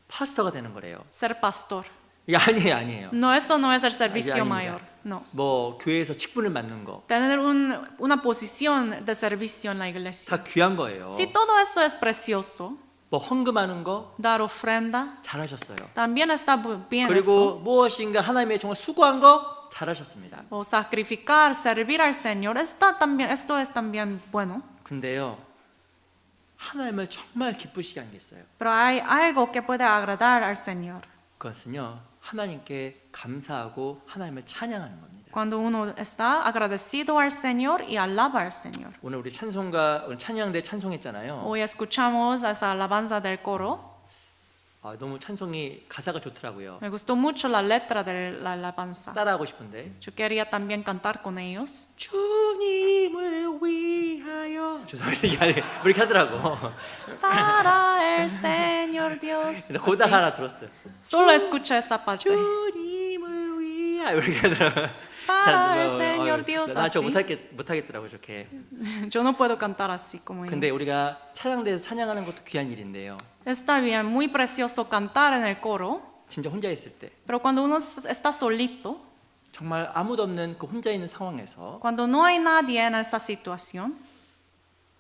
S1: 파스터가 되는 거래요.
S2: ser pastor.
S1: 이게 아니에요.
S2: No, eso no es el servicio
S1: 아닙니다.
S2: mayor. No.
S1: 뭐 교회에서 직분을 맡는 거.
S2: Tener una posición de servicio en la iglesia.
S1: 다 귀한 거예요.
S2: Si todo eso es precioso,
S1: 뭐 헌금하는 거
S2: dar ofrenda,
S1: 잘하셨어요.
S2: también está bien
S1: 그리고
S2: eso.
S1: 무엇인가 하나님의 정말 수고한 거 잘하셨습니다.
S2: O sacrificar, servir al Señor, esto es también bueno.
S1: 근데요 하나님을 정말 기쁘시게 하는 게 있어요.
S2: Pero hay algo que puede agradar al Señor.
S1: 그것은요 하나님께 감사하고 하나님을 찬양하는 겁니다.
S2: Cuando uno está agradecido al Señor y alaba al Señor.
S1: 오늘 우리 오늘 찬양대 찬송했잖아요.
S2: Hoy escuchamos esa alabanza del coro.
S1: 너무 찬송이 가사가 좋더라고요.
S2: Me gustó mucho la letra de la alabanza.
S1: 따라하고 싶은데
S2: Yo quería también cantar con ellos.
S1: 주님을 위하여 죄송해요 이게 이렇게 하더라고.
S2: Para el Señor Dios.
S1: 근데 거기다 하나 들었어요.
S2: Solo escuché esa parte.
S1: 주님을 위하여 이렇게 하더라고.
S2: Para el Señor Dios.
S1: 나 저
S2: así.
S1: 못하겠더라고 저렇게.
S2: Yo no puedo cantar así como
S1: 근데
S2: ellos.
S1: 우리가 찬양대에서 찬양하는 것도 귀한 일인데요.
S2: Está bien, muy precioso cantar en el coro,
S1: 진짜 혼자 있을 때
S2: pero cuando uno está solito,
S1: 정말 아무도 없는 그 혼자 있는 상황에서
S2: cuando no hay nadie en esa situación,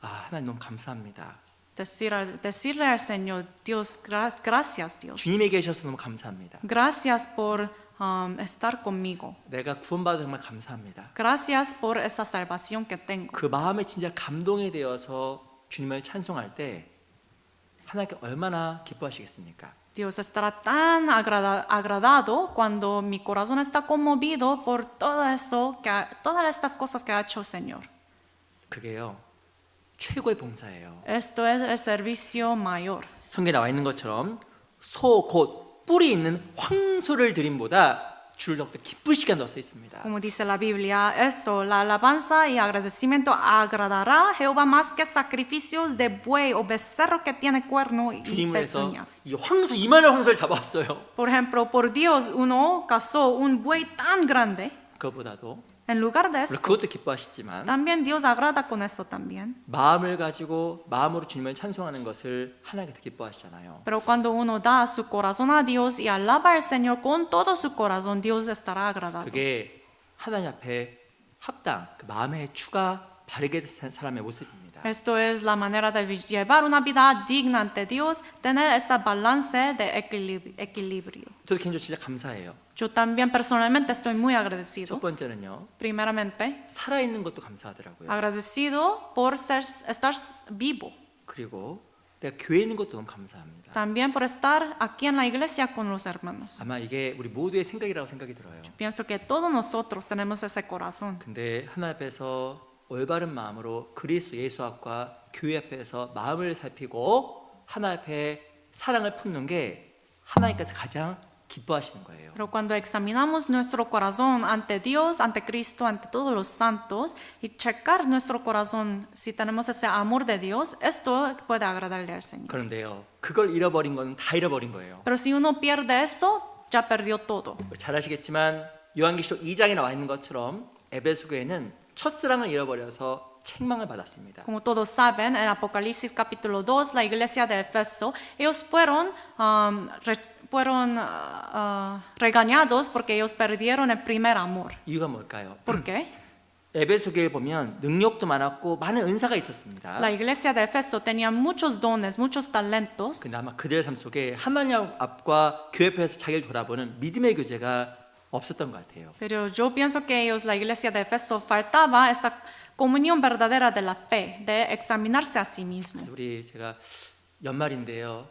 S1: 하나님 너무 감사합니다.
S2: decirle al Señor, Dios, gracias Dios.
S1: 주님이 계셔서 너무 감사합니다.
S2: Gracias por estar conmigo.
S1: 내가 구원받아 정말 감사합니다.
S2: Gracias por esa salvación que tengo.
S1: 그 마음에 진짜 감동이 되어서 주님을 찬송할 때 하나님께 얼마나 기뻐하시겠습니까?
S2: Dios estará tan agradado cuando mi corazón está conmovido por todo eso, todas estas cosas que ha hecho el Señor.
S1: 그게요 최고의 봉사예요.
S2: Esto es el servicio mayor.
S1: 성경에 나와 있는 것처럼 소 곧 뿔이 있는 황소를 드림보다 주를 더욱더 기쁘시게 한다고 써 있습니다.
S2: Como dice la Biblia, eso, la alabanza y agradecimiento agradará a Jehová más que sacrificios de buey o becerro que tiene cuerno y
S1: 주님을 해서
S2: pezuñas.
S1: 이 황소 이만한 황소를 잡았어요.
S2: Por ejemplo, por Dios uno cazó un buey tan grande.
S1: 그거보다도
S2: En lugar de
S1: 물론
S2: eso,
S1: 그것도 기뻐하시지만
S2: también Dios agrada con eso también.
S1: 마음을 가지고 마음으로 주님을 찬송하는 것을 하나님께서 기뻐하시잖아요.
S2: Pero cuando uno da su corazón a Dios y alaba al Señor con todo su corazón, Dios estará agradado.
S1: 그게 하나님 앞에 합당, 그 마음의 추가 바르게 된 사람의 모습입니다.
S2: Esto es la manera de llevar una vida digna ante Dios, tener ese balance de equilibrio.
S1: 저도 개인적으로 진짜 감사해요.
S2: Yo también personalmente estoy muy
S1: 첫
S2: agradecido.
S1: 번째는요,
S2: Primeramente,
S1: 살아있는 것도 감사하더라고요.
S2: agradecido por estar vivo.
S1: 그리고 내가 교회에 있는 것도 너무 감사합니다.
S2: También por estar aquí en la iglesia con los hermanos.
S1: 아마 이게 우리 모두의 생각이라고 생각이 들어요.
S2: Pienso que todos nosotros tenemos ese corazón.
S1: 근데 하나님 앞에서 올바른 마음으로 그리스도 예수 앞과 교회 앞에서 마음을 살피고 하나님 앞에 사랑을 품는 게 하나님께서 가장 기뻐하시는 거예요.
S2: Pero cuando examinamos nuestro corazón ante Dios, ante Cristo, ante todos los santos y checar nuestro corazón si tenemos ese amor de Dios, esto puede agradarle al Señor.
S1: 그런데요, 그걸 잃어버린 건 다 잃어버린 거예요.
S2: Pero si uno pierde eso, ya perdió todo.
S1: 잘 아시겠지만 요한계시록 2장에 나와 있는 것처럼 에베소 교회는 첫사랑을 잃어버려서 책망을 받았습니다.
S2: Como todos saben, en Apocalipsis capítulo 2, la iglesia de Efeso, ellos fueron regañados porque ellos perdieron el primer amor.
S1: 이유가 뭘까요?
S2: ¿Por qué?
S1: 에베소 교회에 보면 능력도 많았고 많은 은사가 있었습니다.
S2: La iglesia de Efeso tenía muchos dones, muchos talentos.
S1: 근데 아마 그들의 삶 속에 하나님 앞과 교회 앞에서 자기를 돌아보는 믿음의 교제가 없었던 것 같아요.
S2: Pero yo pienso que ellos, la iglesia de Efeso, faltaba esa comunión verdadera de la fe, de examinarse a sí mismo.
S1: 우리 제가 연말인데요.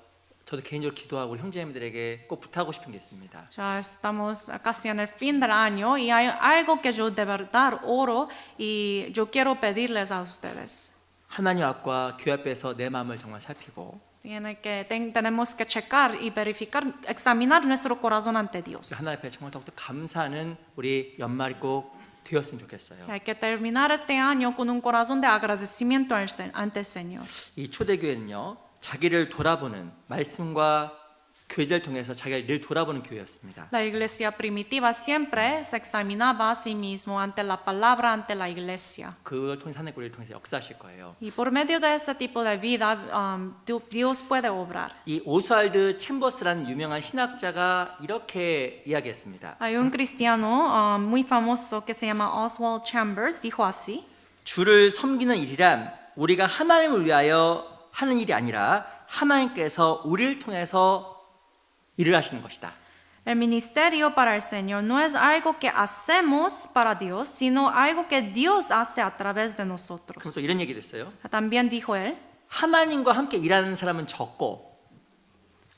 S1: 저도 개인적으로 기도하고 우리 형제님들에게 꼭 부탁하고 싶은 게 있습니다.
S2: Ya estamos casi en el fin del año y hay algo que yo de verdad oro y yo quiero pedirles a ustedes.
S1: 하나님 앞과 교회 앞에서 내 마음을 정말 살피고
S2: Tenemos que checar y verificar, examinar nuestro corazón ante Dios.
S1: 하나님 앞에 정말 더욱더 감사하는 우리 연말이 꼭 되었으면 좋겠어요.
S2: Hay que terminar este año con un corazón de agradecimiento ante el Señor.
S1: 이 초대교회는요, 자기를 돌아보는 말씀과 교제를 통해서 자기를 늘 돌아보는 교회였습니다.
S2: La iglesia primitiva siempre se examinaba a sí mismo ante la palabra, ante la iglesia.
S1: 그걸 통해 하나님 우리를 통해서 역사하실 거예요.
S2: Y por medio de ese tipo de vida, Dios puede obrar.
S1: 이 오스왈드 챔버스라는 유명한 신학자가 이렇게 이야기했습니다.
S2: Hay un cristiano muy famoso que se llama Oswald Chambers, dijo así:
S1: 주를 섬기는 일이란 우리가 하나님을 위하여 하는 일이 아니라 하나님께서 우리를 통해서 일을 하시는 것이다.
S2: El ministerio para el Señor no es algo que hacemos para Dios, sino algo que Dios hace a través de
S1: 그럼
S2: nosotros.
S1: 또 이런 얘기를 했어요.
S2: También dijo él:
S1: 하나님과 함께 일하는 사람은 적고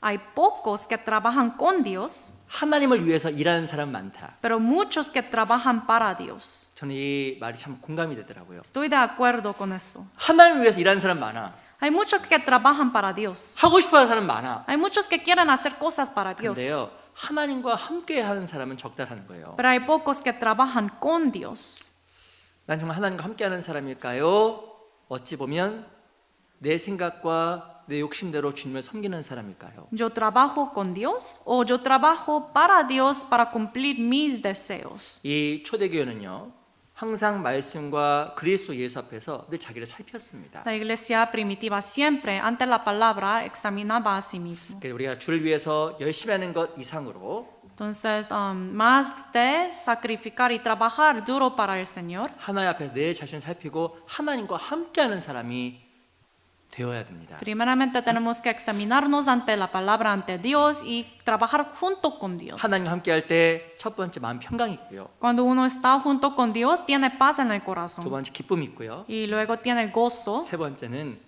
S2: hay pocos que trabajan con Dios,
S1: 하나님을 위해서 일하는 사람은 많다.
S2: pero muchos que trabajan para Dios.
S1: 저는 이 말이 참 공감이 되더라고요.
S2: Estoy de acuerdo con eso.
S1: 하나님을 위해서 일하는 사람 많아.
S2: Hay muchos que trabajan para Dios.
S1: 하고 싶어하는 사람 많아.
S2: Hay muchos que quieren hacer cosas para Dios.
S1: 근데요, 하나님과 함께 하는 사람은 적다라는 거예요.
S2: Pero hay pocos que trabajan con Dios.
S1: 난 정말 하나님과 함께 하는 사람일까요? 어찌 보면 내 생각과 내 욕심대로 주님을 섬기는 사람일까요?
S2: ¿Yo trabajo con Dios o yo trabajo para Dios para cumplir mis deseos?
S1: 이 초대교회는요, 항상 말씀과 그리스도 예수 앞에서 늘 자기를 살폈습니다.
S2: La iglesia primitiva siempre ante la palabra examinaba a sí mismo.
S1: 그러니까 우리가 주를 위해서 열심히 하는 것 이상으로
S2: Entonces, más de sacrificar y trabajar duro para el Señor,
S1: 하나님 앞에서 내 자신을 살피고 하나님과 함께하는 사람이 되어야 됩니다.
S2: Primeramente tenemos que examinarnos ante la palabra, ante Dios y trabajar junto con Dios.
S1: 하나님과 함께 할 때 첫 번째 마음 평강이 있고요.
S2: Cuando uno está junto con Dios, tiene paz en el
S1: 두
S2: corazón
S1: 번째 기쁨이 있고요.
S2: y luego tiene gozo
S1: 세 번째는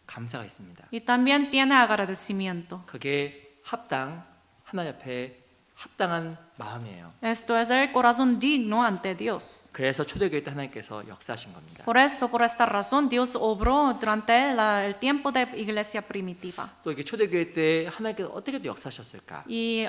S1: 감사가 있습니다.
S2: y también tiene agradecimiento.
S1: 그게 하나님 앞에 합당한 마음이에요.
S2: Esto es el corazón digno ante Dios.
S1: 그래서 초대교회 때 하나님께서 역사하신 겁니다.
S2: Por eso, por esta razón, Dios obró durante el tiempo de iglesia primitiva.
S1: 또 이게 초대교회 때 하나님께서 어떻게 또 역사하셨을까?
S2: Y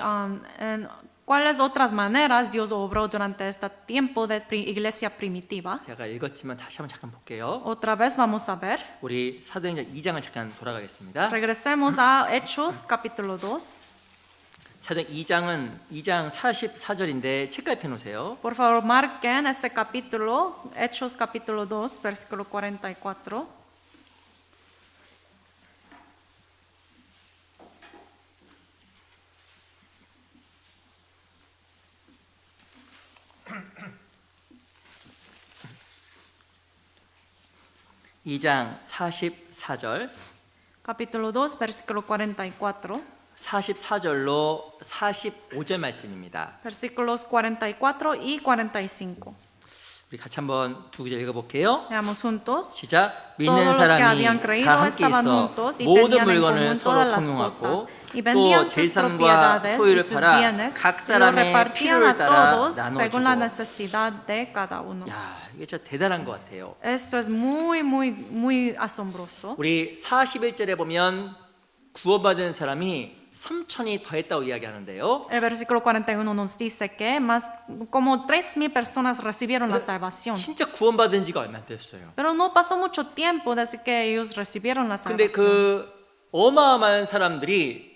S2: en cuáles otras maneras Dios obró durante este tiempo de iglesia primitiva.
S1: 제가 읽었지만 다시 한번 잠깐 볼게요.
S2: Otra vez vamos a ver.
S1: 우리 사도행전 2장을 잠깐 돌아가겠습니다.
S2: Regresemos a Hechos capítulo 2.
S1: 사도행전 2장 44절인데 책가에 펴놓으세요.
S2: Por favor, marquen ese capítulo, Hechos capítulo 2, versículo 44.
S1: 이 2장 44절
S2: Capítulo 2, versículo 44.
S1: 44절로 45절 말씀입니다.
S2: Versículos 44 y 45.
S1: 우리 같이 한번 두 구절 읽어볼게요.
S2: Veamos juntos.
S1: 시작. 믿는
S2: Todos los que
S1: 사람이
S2: habían
S1: 다
S2: creído
S1: 함께
S2: estaban
S1: 있어
S2: juntos y
S1: 모든
S2: tenían en
S1: 물건을
S2: común
S1: 서로
S2: todas las
S1: 공용하고
S2: cosas y
S1: 또
S2: vendían sus
S1: 재산과
S2: propiedades y
S1: 소유를
S2: sus
S1: 팔아
S2: bienes
S1: 각
S2: y lo
S1: 사람의
S2: repartían
S1: 필요를
S2: a
S1: 따라
S2: todos según la
S1: 나눠주고.
S2: necesidad de cada uno.
S1: 야, 이게 진짜 대단한 것 같아요.
S2: Esto es muy asombroso.
S1: 우리 41절에 보면 구원받은 사람이 3천이 더했다고 이야기하는데요.
S2: El versículo 41 nos dice que más como 3,000 personas recibieron la salvación.
S1: 진짜 구원받은 지가 얼마 안 됐어요.
S2: Pero no pasó mucho tiempo desde que ellos recibieron la
S1: 근데
S2: salvación.
S1: 그 어마어마한 사람들이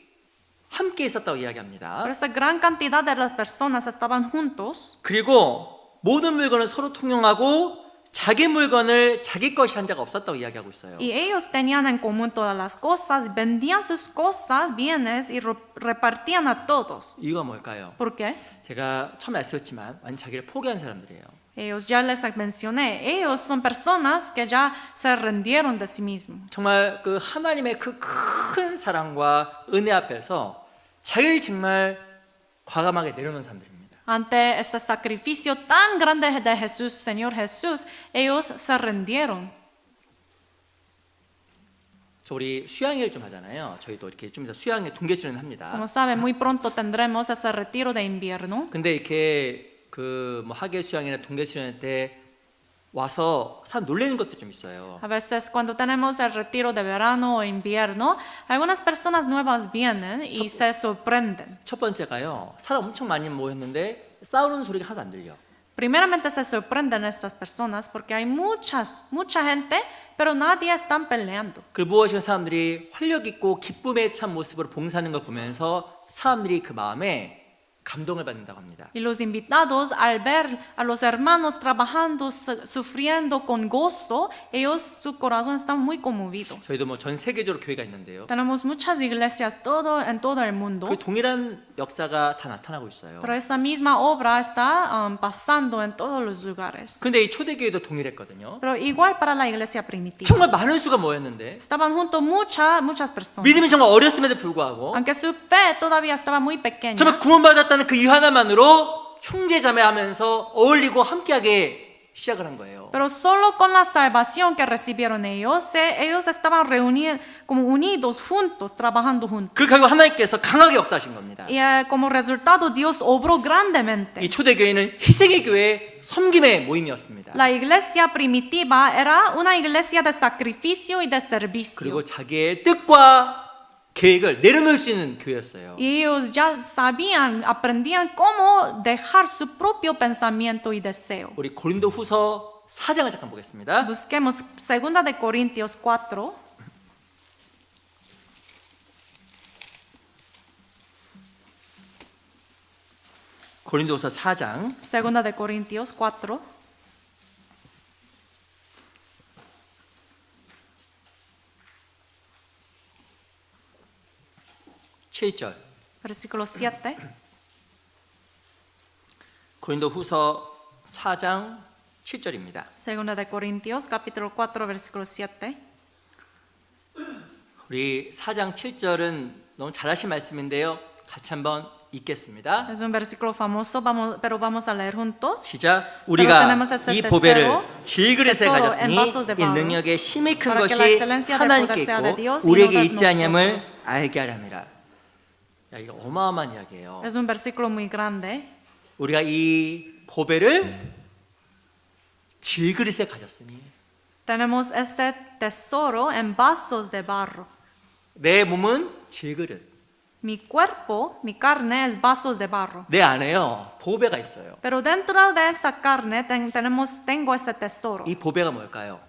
S1: 함께 있었다고 이야기합니다.
S2: Pero esa gran cantidad de las personas estaban juntos
S1: 그리고 모든 물건을 서로 통용하고 자기 물건을 자기 것이 한 자가 없었다고 이야기하고 있어요.
S2: y ellos tenían en común todas las cosas, vendían sus cosas, bienes y repartían a todos.
S1: 이유가 뭘까요?
S2: ¿Por qué?
S1: 제가 처음에 말씀했지만 완전 자기를 포기한 사람들이에요.
S2: Ellos ya les mencioné, ellos son personas que ya se rindieron de sí mismos.
S1: 정말 그 하나님의 그 큰 사랑과 은혜 앞에서 자기를 정말 과감하게 내려놓은 사람들입니다.
S2: Ante ese sacrificio tan grande de Jesús, Señor Jesús, ellos se rindieron.
S1: 저 우리 수양회를 좀 하잖아요. 저희도 이렇게 좀 이따 수양회 동계 수련을 합니다.
S2: Como saben, muy pronto tendremos ese retiro de invierno.
S1: 근데 이렇게 그 뭐 학예 수양이나 동계 수련회 때 와서 사람 놀라는 것도 좀 있어요.
S2: A veces cuando tenemos el retiro de verano o invierno, algunas personas nuevas vienen y se sorprenden.
S1: 첫 번째가요. 사람 엄청 많이 모였는데 싸우는 소리가 하나도 안 들려.
S2: Primeramente se sorprenden estas personas porque hay mucha gente, pero nadie están peleando.
S1: 그 무엇인가 사람들이 활력 있고 기쁨에 찬 모습으로 봉사하는 걸 보면서 사람들이 그 마음에 감동을 받는다고 합니다.
S2: Y los invitados al ver a los hermanos trabajando, sufriendo con gozo, ellos su corazón están muy conmovidos.
S1: 저희도 뭐 전 세계적으로 교회가 있는데요.
S2: Tenemos muchas iglesias en todo el mundo,
S1: 그 동일한 역사가 다 나타나고 있어요.
S2: pero esa misma obra está pasando en todos los lugares.
S1: 근데 이 초대교회도 동일했거든요.
S2: Pero igual para la iglesia primitiva.
S1: 정말 많은 수가 모였는데
S2: Estaban juntos muchas personas.
S1: 믿음이 정말 어렸음에도 불구하고
S2: Aunque su fe todavía estaba muy pequeña.
S1: 정말 구원받았다는 그 이유 하나만으로 형제자매하면서 어울리고 함께하게 시작을 한 거예요.
S2: Pero solo con la salvación que recibieron ellos estaban reunidos, como unidos juntos, trabajando juntos.
S1: 그 결국 하나님께서 강하게 역사하신 겁니다.
S2: Y como resultado Dios obró grandemente.
S1: 이 초대교회는 희생의 교회, 섬김의 모임이었습니다.
S2: La iglesia primitiva era una iglesia de sacrificio y de servicio.
S1: 그리고 자기의 뜻과 계획을 내려놓을 수 있는 교회였어요.
S2: Y ellos ya aprendían cómo dejar su propio pensamiento y deseo.
S1: 우리 고린도후서 4장을 잠깐 보겠습니다.
S2: Busquemos 2 de Corintios 4.
S1: 고린도후서 4장
S2: 2 de Corintios 4.
S1: 7절.
S2: Versículo 7.
S1: 고린도후서 4장 7절입니다.
S2: 2 de Corintios, capítulo 4, versículo 7.
S1: 우리 4장 7절은 너무 잘하신 말씀인데요. 같이 한번 읽겠습니다.
S2: Es un versículo famoso, pero vamos a leer juntos.
S1: 시작. 우리가
S2: tenemos este
S1: 이 보배를
S2: tesoro,
S1: 질그릇에
S2: tesoro en
S1: 가졌으니
S2: vasos de
S1: 이
S2: barro,
S1: 능력의 힘이 큰
S2: para que la
S1: 것이
S2: excelencia del
S1: 하나님께
S2: poder sea de
S1: 있고
S2: Dios y no
S1: 우리에게
S2: de
S1: 있지 아니함을
S2: nosotros.
S1: 알게 하렵니다. 야, 이거 어마어마한 이야기예요.
S2: Es un versículo muy grande.
S1: 우리가 이 보배를 질그릇에 가졌으니
S2: Tenemos este tesoro en vasos de barro.
S1: 내 몸은 질그릇,
S2: Mi cuerpo, mi carne es vasos de barro.
S1: 내 안에요 보배가 있어요.
S2: Pero dentro de esa carne tengo ese tesoro.
S1: 이 보배가 뭘까요?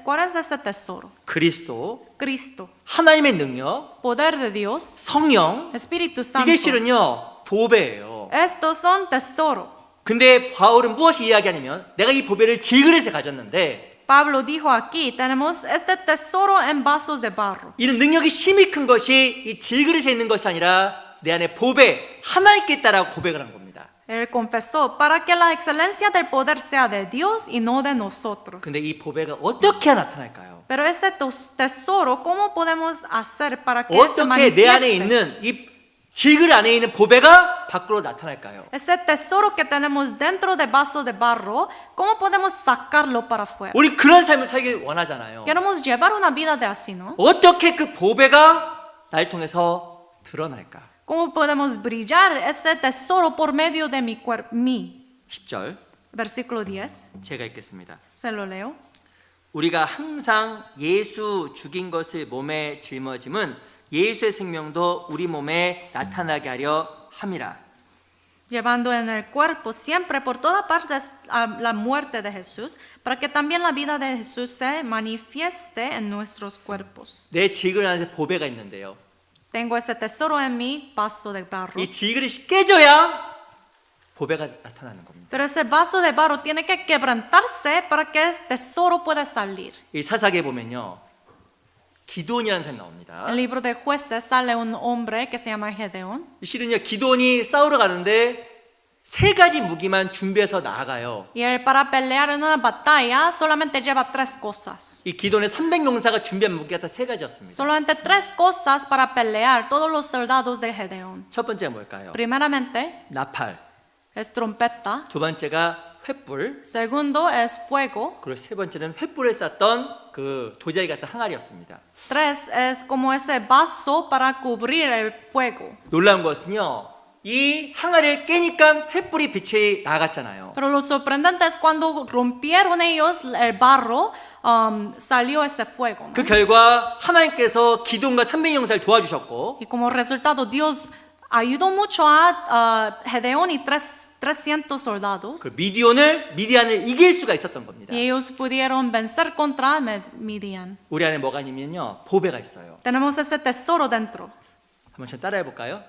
S2: ¿Cuál es ese tesoro?
S1: 그리스도,
S2: Cristo,
S1: 하나님의 능력,
S2: poder de Dios,
S1: 성령,
S2: Espíritu Santo.
S1: 이게 실은요 보배예요.
S2: Estos son tesoros.
S1: 근데 바울은 무엇이 이야기하냐면 내가 이 보배를 질그릇에 가졌는데
S2: Pablo dijo aquí, tenemos este tesoro en vasos de barro.
S1: 이는 능력이 힘이 큰 것이 이 질그릇에 있는 것이 아니라 내 안에 보배 하나님께 있다라고 고백을 한 겁니다.
S2: Él confesó, para que la excelencia del poder sea de Dios y no de nosotros.
S1: 근데 이 보배가 어떻게 나타날까요?
S2: Pero ese tesoro, ¿cómo podemos hacer para que se
S1: 어떻게 내 안에
S2: manifieste?
S1: 있는 이 질그릇 안에 있는 보배가 밖으로 나타날까요?
S2: Ese tesoro que tenemos dentro de vasos de barro, ¿cómo podemos sacarlo para afuera?
S1: 우리 그런 삶을 살기 원하잖아요.
S2: Queremos llevar una vida de así, ¿no?
S1: 어떻게 그 보배가 날 통해서 드러날까?
S2: ¿Cómo podemos brillar ese tesoro por medio de mi cuerpo?
S1: 10절
S2: Versículo 10,
S1: 제가 읽겠습니다.
S2: se lo leo.
S1: 우리가 항상 예수 죽인 것을 몸에 짊어짐은 예수의 생명도 우리 몸에 나타나게 하려 함이라.
S2: Llevando en el cuerpo siempre por todas partes la muerte de Jesús, para que también la vida de Jesús se manifieste en nuestros cuerpos.
S1: 내 질그릇 안에 보배가 있는데요.
S2: Tengo ese tesoro en mi vaso de barro.
S1: 이 질그릇이 깨져야 보배가 나타나는 겁니다.
S2: Pero ese vaso de barro tiene que quebrantarse para que ese tesoro pueda salir.
S1: 이 사사기에 보면요. 기드온이라는 사람이 나옵니다.
S2: En el libro de Jueces sale un hombre que se llama Gedeón.
S1: 실은요 기드온이 싸우러 가는데 3가지 무기만 준비해서 나아가요.
S2: Y él para pelear en una batalla solamente lleva 3 cosas.
S1: 이 기드온의 300용사가 준비한 무기가 다 3가지였습니다.
S2: Solamente 3 cosas para pelear todos los soldados de Gedeón.
S1: 첫 번째가 뭘까요?
S2: Primeramente
S1: 나팔.
S2: es trompeta.
S1: 두 번째가 횃불.
S2: Segundo es fuego.
S1: 그리고 세 번째는 횃불을 쌌던 그 도자기 같은 항아리였습니다.
S2: 3 es como ese vaso para cubrir el fuego.
S1: 놀라운 것은요. 이 항아리를 깨니까 횃불이 빛이 나갔잖아요.
S2: Pero lo sorprendente es cuando rompieron ellos el barro, salió ese fuego, ¿no?
S1: 그 결과 하나님께서 기드온과 300용사를 도와주셨고
S2: Y como resultado Dios ayudó mucho a Gedeón y 300 soldados.
S1: 그 미디안을 이길 수가 있었던 겁니다.
S2: Y ellos pudieron vencer contra Midian.
S1: 우리 안에 뭐가 있냐면요. 보배가 있어요.
S2: Tenemos ese tesoro dentro.
S1: 한번 좀 따라해 볼까요?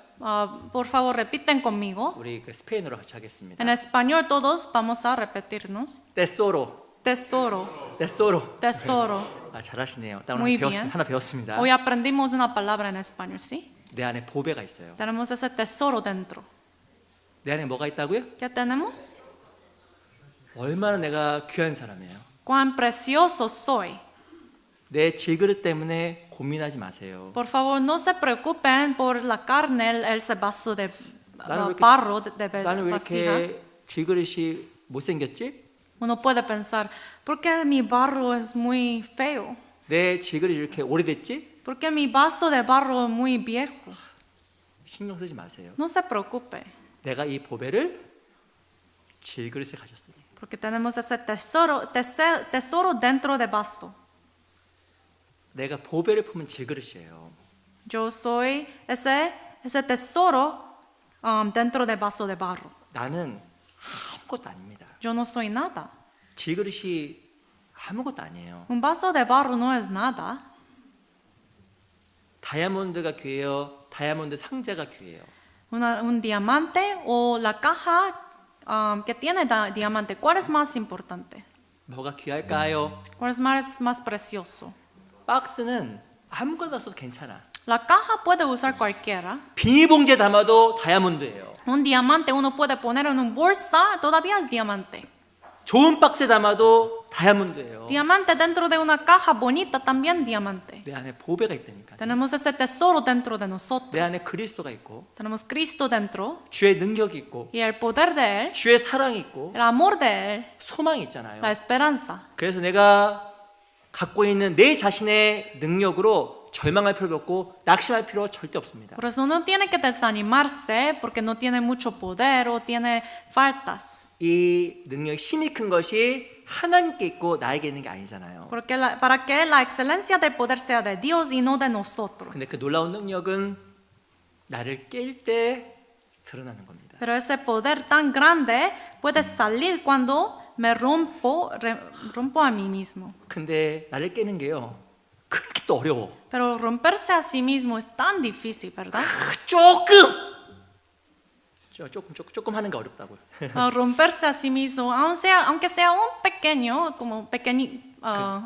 S2: Por favor, repiten conmigo.
S1: 우리 그 스페인어로 같이 하겠습니다.
S2: En español todos vamos a repetirnos.
S1: 테소로.
S2: Tesoro,
S1: 테소로.
S2: tesoro.
S1: 아, 잘하시네요. 딱
S2: Muy
S1: 하나 배웠습니다.
S2: Hoy aprendimos una palabra en español, ¿sí?
S1: 내 안에 보배가 있어요.
S2: Tenemos ese tesoro dentro.
S1: 내 안에 뭐가 있다고요?
S2: ¿Qué tenemos?
S1: 얼마나 내가 귀한 사람이에요.
S2: Cuán precioso soy.
S1: 내 질그릇 때문에 고민하지 마세요.
S2: Por favor, no se preocupen por la carne, ese vaso de
S1: 나는 왜 이렇게-
S2: barro, de
S1: 나는 왜
S2: vasija.
S1: 이렇게 질그릇이 못생겼지?
S2: Uno puede pensar, ¿por qué mi barro es muy feo?
S1: 내 질그릇이 이렇게 오래됐지?
S2: ¿Por qué mi vaso de barro es muy viejo?
S1: 신경 쓰지 마세요.
S2: No se preocupe,
S1: 내가 이 보배를 질그릇에 가졌으니
S2: porque tenemos ese tesoro dentro de vaso.
S1: 내가 보배를 품은 질그릇이에요.
S2: Yo soy ese tesoro dentro de vaso de barro.
S1: 나는 아무것도 아닙니다.
S2: Yo no soy nada.
S1: 질그릇이 아무것도 아니에요.
S2: Un vaso de barro no es nada.
S1: 다이아몬드가 귀해요. 다이아몬드 상자가 귀해요.
S2: Un diamante o la caja que tiene diamante, ¿cuál es más importante?
S1: 뭐가 귀할까요?
S2: ¿Cuál es más precioso?
S1: 박스는 아무거나 써도 괜찮아.
S2: La caja puede usar cualquiera.
S1: 비닐봉지에 담아도 다이아몬드예요.
S2: Un diamante uno puede poner en una bolsa, todavía es diamante.
S1: 좋은 박스에 담아도 다이아몬드예요.
S2: Diamante dentro de una caja bonita, también diamante.
S1: 내 안에 보배가 있다니까.
S2: Tenemos ese tesoro dentro de
S1: 내
S2: nosotros.
S1: 안에 그리스도가 있고
S2: Tenemos Cristo dentro
S1: 주의 능력이 있고
S2: y el poder de Él,
S1: 주의 사랑이 있고
S2: el amor de Él,
S1: 소망이 있잖아요.
S2: la esperanza.
S1: 그래서 내가 갖고 있는 내 자신의 능력으로 절망할 필요도 없고 낙심할 필요 절대 없습니다.
S2: Por eso no tiene que desanimarse porque no tiene mucho poder o tiene faltas.
S1: 이 능력 힘이 큰 것이 하나님께 있고 나에게 있는 게 아니잖아요.
S2: Porque para que la excelencia del poder sea de Dios y no de nosotros.
S1: 근데 그 놀라운 능력은 나를 깰 때 드러나는 겁니다.
S2: Pero ese poder tan grande puede salir cuando me rompo a mí mismo.
S1: 근데 나를 깨는 게요 그렇게 또 어려워.
S2: Pero romperse a sí mismo es tan difícil, ¿verdad?
S1: 조금 하는 게 어렵다고요.
S2: Romperse a sí mismo, aunque sea un pequeño,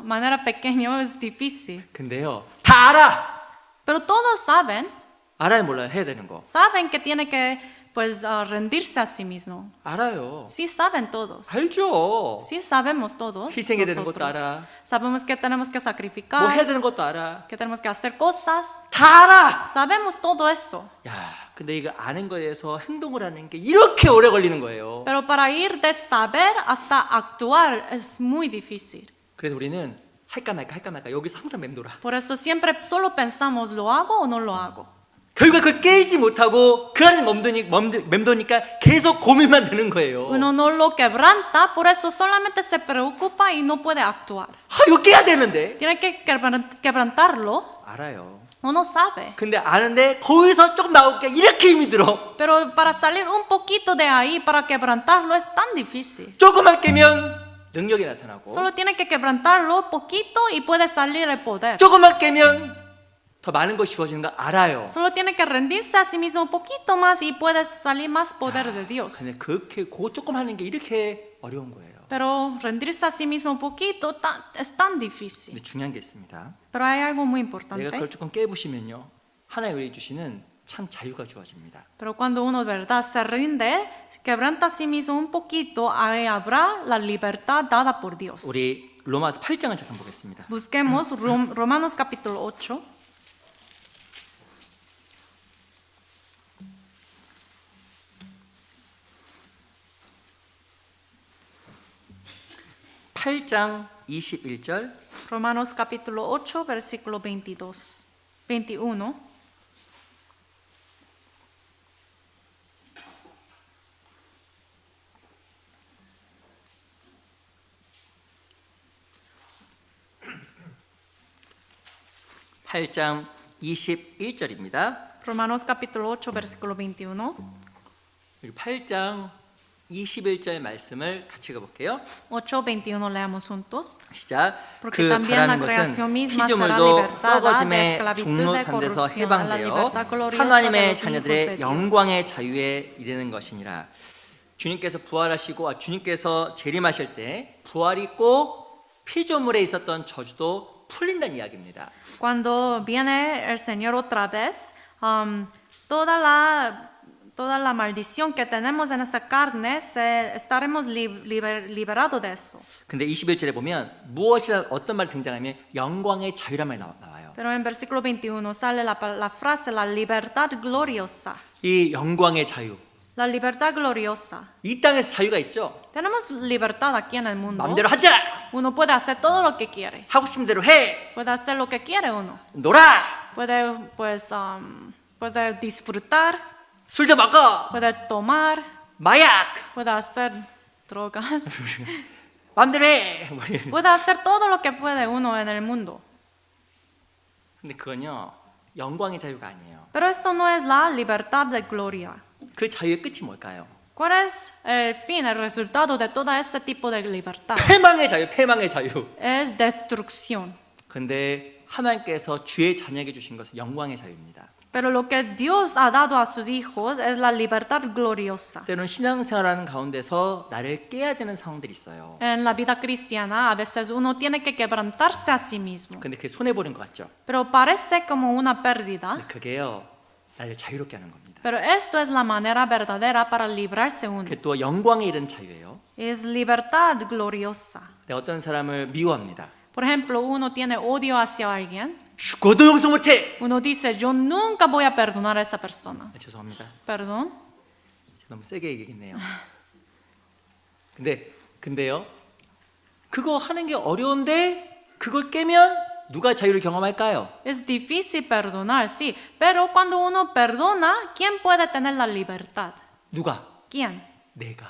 S2: manera pequeño, es difícil.
S1: 근데요 다 알아.
S2: Pero todos saben
S1: 알아요 몰라요 해야 되는 거.
S2: que tiene que pues rendirse a sí mismo.
S1: 알아요.
S2: Sí saben todos.
S1: 알죠.
S2: Sí sabemos todos.
S1: 희생해야 되는 것도
S2: nosotros.
S1: 알아.
S2: Sabemos que tenemos que
S1: 뭐
S2: sacrificar,
S1: 해야 되는 것도 알아.
S2: que tenemos que hacer cosas.
S1: 다 알아.
S2: Sabemos todo eso.
S1: 야, 근데 이거 아는 거에 대해서 행동을 하는 게 이렇게 오래 걸리는 거예요.
S2: Pero para ir de saber hasta actuar es muy difícil.
S1: 그래서 우리는 할까 말까 여기서 항상 맴돌아.
S2: Por eso siempre solo pensamos, ¿lo hago o no lo hago?
S1: 결국 그걸 깨지 못하고 그 안에 멈도니까 계속 고민만 드는 거예요.
S2: Uno no lo quebranta, por eso solamente se preocupa y no puede actuar.
S1: 이거 깨야 되는데.
S2: Tiene que quebrantarlo.
S1: 알아요.
S2: Uno sabe.
S1: 근데 아는데 거기서 조금 나올게 이렇게 힘이 들어.
S2: Pero para salir un poquito de ahí, para quebrantarlo, es tan difícil.
S1: 조금만 깨면 능력이 나타나고
S2: Solo tiene que quebrantarlo poquito y puede salir el poder.
S1: 조금만 깨면 더 많은 것이 주어지는 거 알아요.
S2: Solo tiene que rendirse a sí mismo un poquito más y puede salir más poder de Dios.
S1: 근데 그렇게 그거 조금 하는 게 이렇게 어려운 거예요.
S2: Pero rendirse a sí mismo un poquito es tan difícil.
S1: 근데 중요한 게 있습니다.
S2: Pero hay algo muy
S1: 내가
S2: importante.
S1: 그걸 조금 깨부시면요 하나님 우리에게 주시는 참 자유가 주어집니다.
S2: Pero cuando uno de verdad se rinde, quebranta a sí mismo un poquito, ahí habrá la libertad dada por Dios.
S1: 우리 로마서 8장을 잠깐 보겠습니다.
S2: Busquemos Romanos capítulo 8.
S1: 8장 21절
S2: Romanos capítulo 8, versículo 21.
S1: 팔장 21절입니다.
S2: Romanos capítulo 8, versículo 21.
S1: 8장 21절 말씀을 같이 읽어볼게요.
S2: 8:21 leamos juntos.
S1: 시작.
S2: Porque
S1: 그
S2: también la
S1: 바라는
S2: creación
S1: 것은
S2: misma será
S1: 피조물도
S2: libertada de
S1: 썩어짐의
S2: esclavitud de
S1: 종노릇한 데서
S2: corrupción a la
S1: 해방되어
S2: libertad gloriosa de
S1: 하나님의
S2: los hijos de
S1: 자녀들의
S2: Dios.
S1: 영광의 자유에 이르는 것이니라. 주님께서 부활하시고 주님께서 재림하실 때 부활이 꼭 피조물에 있었던 저주도 풀린다는 이야기입니다.
S2: Cuando viene el Señor otra vez, toda la maldición que tenemos en esa carne, estaremos liberados de eso.
S1: 근데 21절에 보면 무엇이란 어떤 말이 등장하면 영광의 자유란 말이 나와요.
S2: Pero en versículo 21 sale la frase, la libertad gloriosa.
S1: 이 영광의 자유.
S2: La libertad gloriosa.
S1: 이 땅에서 자유가 있죠.
S2: Tenemos libertad aquí en el mundo.
S1: 마음대로 하자.
S2: Uno puede hacer todo lo que quiere.
S1: 하고 싶은 대로 해.
S2: Puede hacer lo que quiere uno.
S1: 놀아.
S2: Puede disfrutar.
S1: 술도 먹어.
S2: Puede tomar.
S1: 마약.
S2: Puede hacer drogas.
S1: 마음대로 해.
S2: Puede hacer todo lo que puede uno en el mundo.
S1: 근데 그건요. 영광의 자유가 아니에요.
S2: Pero eso no es la libertad de gloria.
S1: 그 자유의 끝이 뭘까요?
S2: ¿Cuál es el fin, el resultado de todo ese tipo de libertad?
S1: 패망의 자유, 패망의 자유.
S2: Es destrucción.
S1: 근데 하나님께서 주의 자녀에게 주신 것은 영광의 자유입니다.
S2: Pero lo que Dios ha dado a sus hijos es la libertad gloriosa.
S1: 때로는 신앙생활하는 가운데서 나를 깨야 되는 상황들이 있어요.
S2: En la vida cristiana a veces uno tiene que quebrantarse a sí mismo.
S1: 근데 그게 손해보는 것 같죠?
S2: Pero parece como una pérdida.
S1: 근데 그게요. 나를 자유롭게 하는 겁니다.
S2: Pero esto es la manera verdadera para librarse uno.
S1: 그게 또 영광에 이른 자유예요.
S2: es libertad gloriosa.
S1: 내가 어떤 사람을 미워합니다.
S2: Por ejemplo, uno tiene odio hacia alguien.
S1: 죽어도 용서 못해.
S2: Uno dice, yo nunca voy a perdonar a esa persona.
S1: 죄송합니다.
S2: Perdón.
S1: 너무 세게 얘기했네요. 근데요. 그거 하는 게 어려운데 그걸 깨면 누가 자유를 경험할까요?
S2: Es difícil perdonar, sí. Pero cuando uno perdona, ¿quién puede tener la libertad?
S1: 누가?
S2: ¿Quién?
S1: 내가.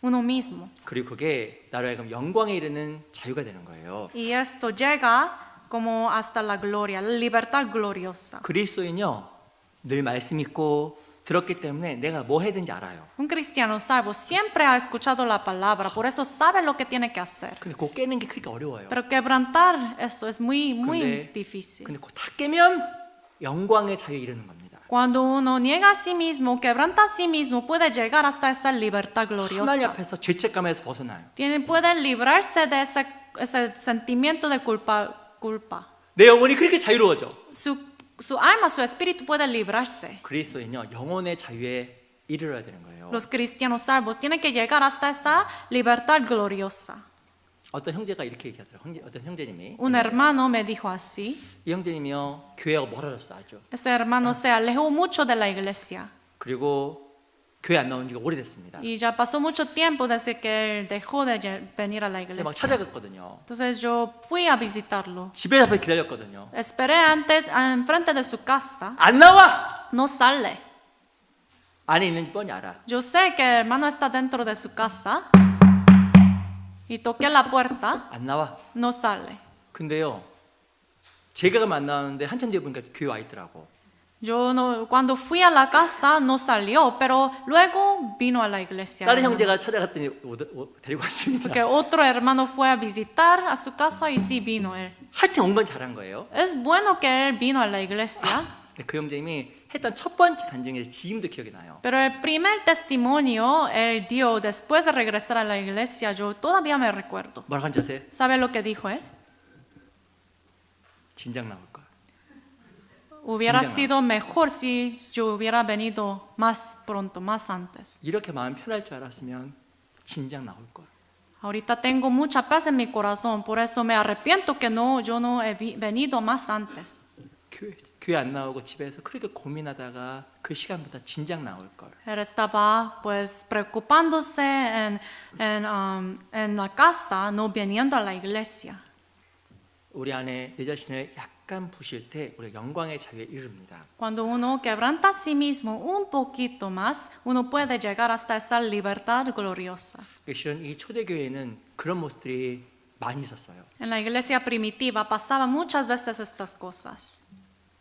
S2: Uno mismo.
S1: 그리고 그게 나로 하여금 영광에 이르는 자유가 되는 거예요.
S2: Y esto llega como hasta la gloria, la libertad gloriosa.
S1: 그리스도인요. 늘 말씀 있고 들었기 때문에 내가 뭐 해야 되는지 알아요.
S2: Un cristiano salvo siempre ha escuchado la palabra, por eso sabe lo que tiene que hacer.
S1: 근데 그거 깨는 게 그렇게 어려워요.
S2: Pero quebrantar eso es muy
S1: 근데
S2: difícil.
S1: 그거 다 깨면 영광의 자유에 이르는 겁니다.
S2: Cuando uno niega a sí mismo, quebranta a sí mismo, puede llegar hasta esa libertad
S1: 하나님
S2: gloriosa.
S1: 앞에서 죄책감에서 벗어나요.
S2: Puede librarse de ese sentimiento de culpa.
S1: 내 영혼이 그렇게 자유로워져.
S2: Su alma, su espíritu puede librarse.
S1: 그리스도인요. 영혼의 자유에 이르러야 되는 거예요.
S2: Los cristianos salvos tienen que llegar hasta esta libertad gloriosa.
S1: 어떤 형제가 이렇게 얘기하더라고요. 어떤 형제님이
S2: Un hermano me dijo así.
S1: 이 형제님이요. 교회하고 멀어졌어 아주.
S2: Ese hermano se alejó mucho de la iglesia.
S1: 그리고 교회 안 나온 지가 오래됐습니다.
S2: Y ya pasó mucho tiempo desde que él dejó de venir a la
S1: 제가 막
S2: iglesia.
S1: 찾아갔거든요.
S2: Entonces yo fui a visitarlo.
S1: 집에 앞에 기다렸거든요.
S2: Esperé enfrente de su casa.
S1: 안 나와!
S2: No sale.
S1: 안에 있는지 뻔히 알아.
S2: Yo sé que el hermano está dentro de su casa. Y toqué la puerta.
S1: 안 나와.
S2: No sale.
S1: 근데요. 제가 만나는데 한참 뒤에 보니까 교회 와 있더라고.
S2: Cuando fui a la casa no salió, pero luego vino a la iglesia.
S1: 다른 형제가 찾아갔더니 데리고 왔습니다.
S2: Porque otro hermano fue a visitar a su casa y sí vino él.
S1: 하여튼 온 건 잘한 거예요.
S2: Es bueno que él vino a la iglesia,
S1: 근데 그 형제님이 했던 첫 번째 간증에서 지금도 기억이 나요.
S2: pero el primer testimonio él dio después de regresar a la iglesia, yo todavía me recuerdo.
S1: 뭐라고 한지 아세요?
S2: ¿Sabe lo que dijo él?
S1: 진작 나올 걸.
S2: Hubiera
S1: 진작
S2: sido mejor si yo hubiera venido más pronto, más antes.
S1: 이렇게 마음 편할 줄 알았으면 진작 나올 걸.
S2: Ahorita tengo mucha paz en mi corazón, por eso me arrepiento que yo no he venido más antes.
S1: 교회 안 나오고 집에서 그렇게 고민하다가 그 시간보다 진작 나올 걸.
S2: Él estaba pues preocupándose en la casa, no viniendo a la iglesia.
S1: 우리 안에 내 자신을 약간 부실 때 우리가 영광의 자유에 이릅니다.
S2: Cuando uno quebranta a sí mismo un poquito más, uno puede llegar hasta esa libertad gloriosa.
S1: 실은 이 초대교회에는 그런 모습들이 많이 있었어요.
S2: En la iglesia primitiva pasaba muchas veces estas cosas.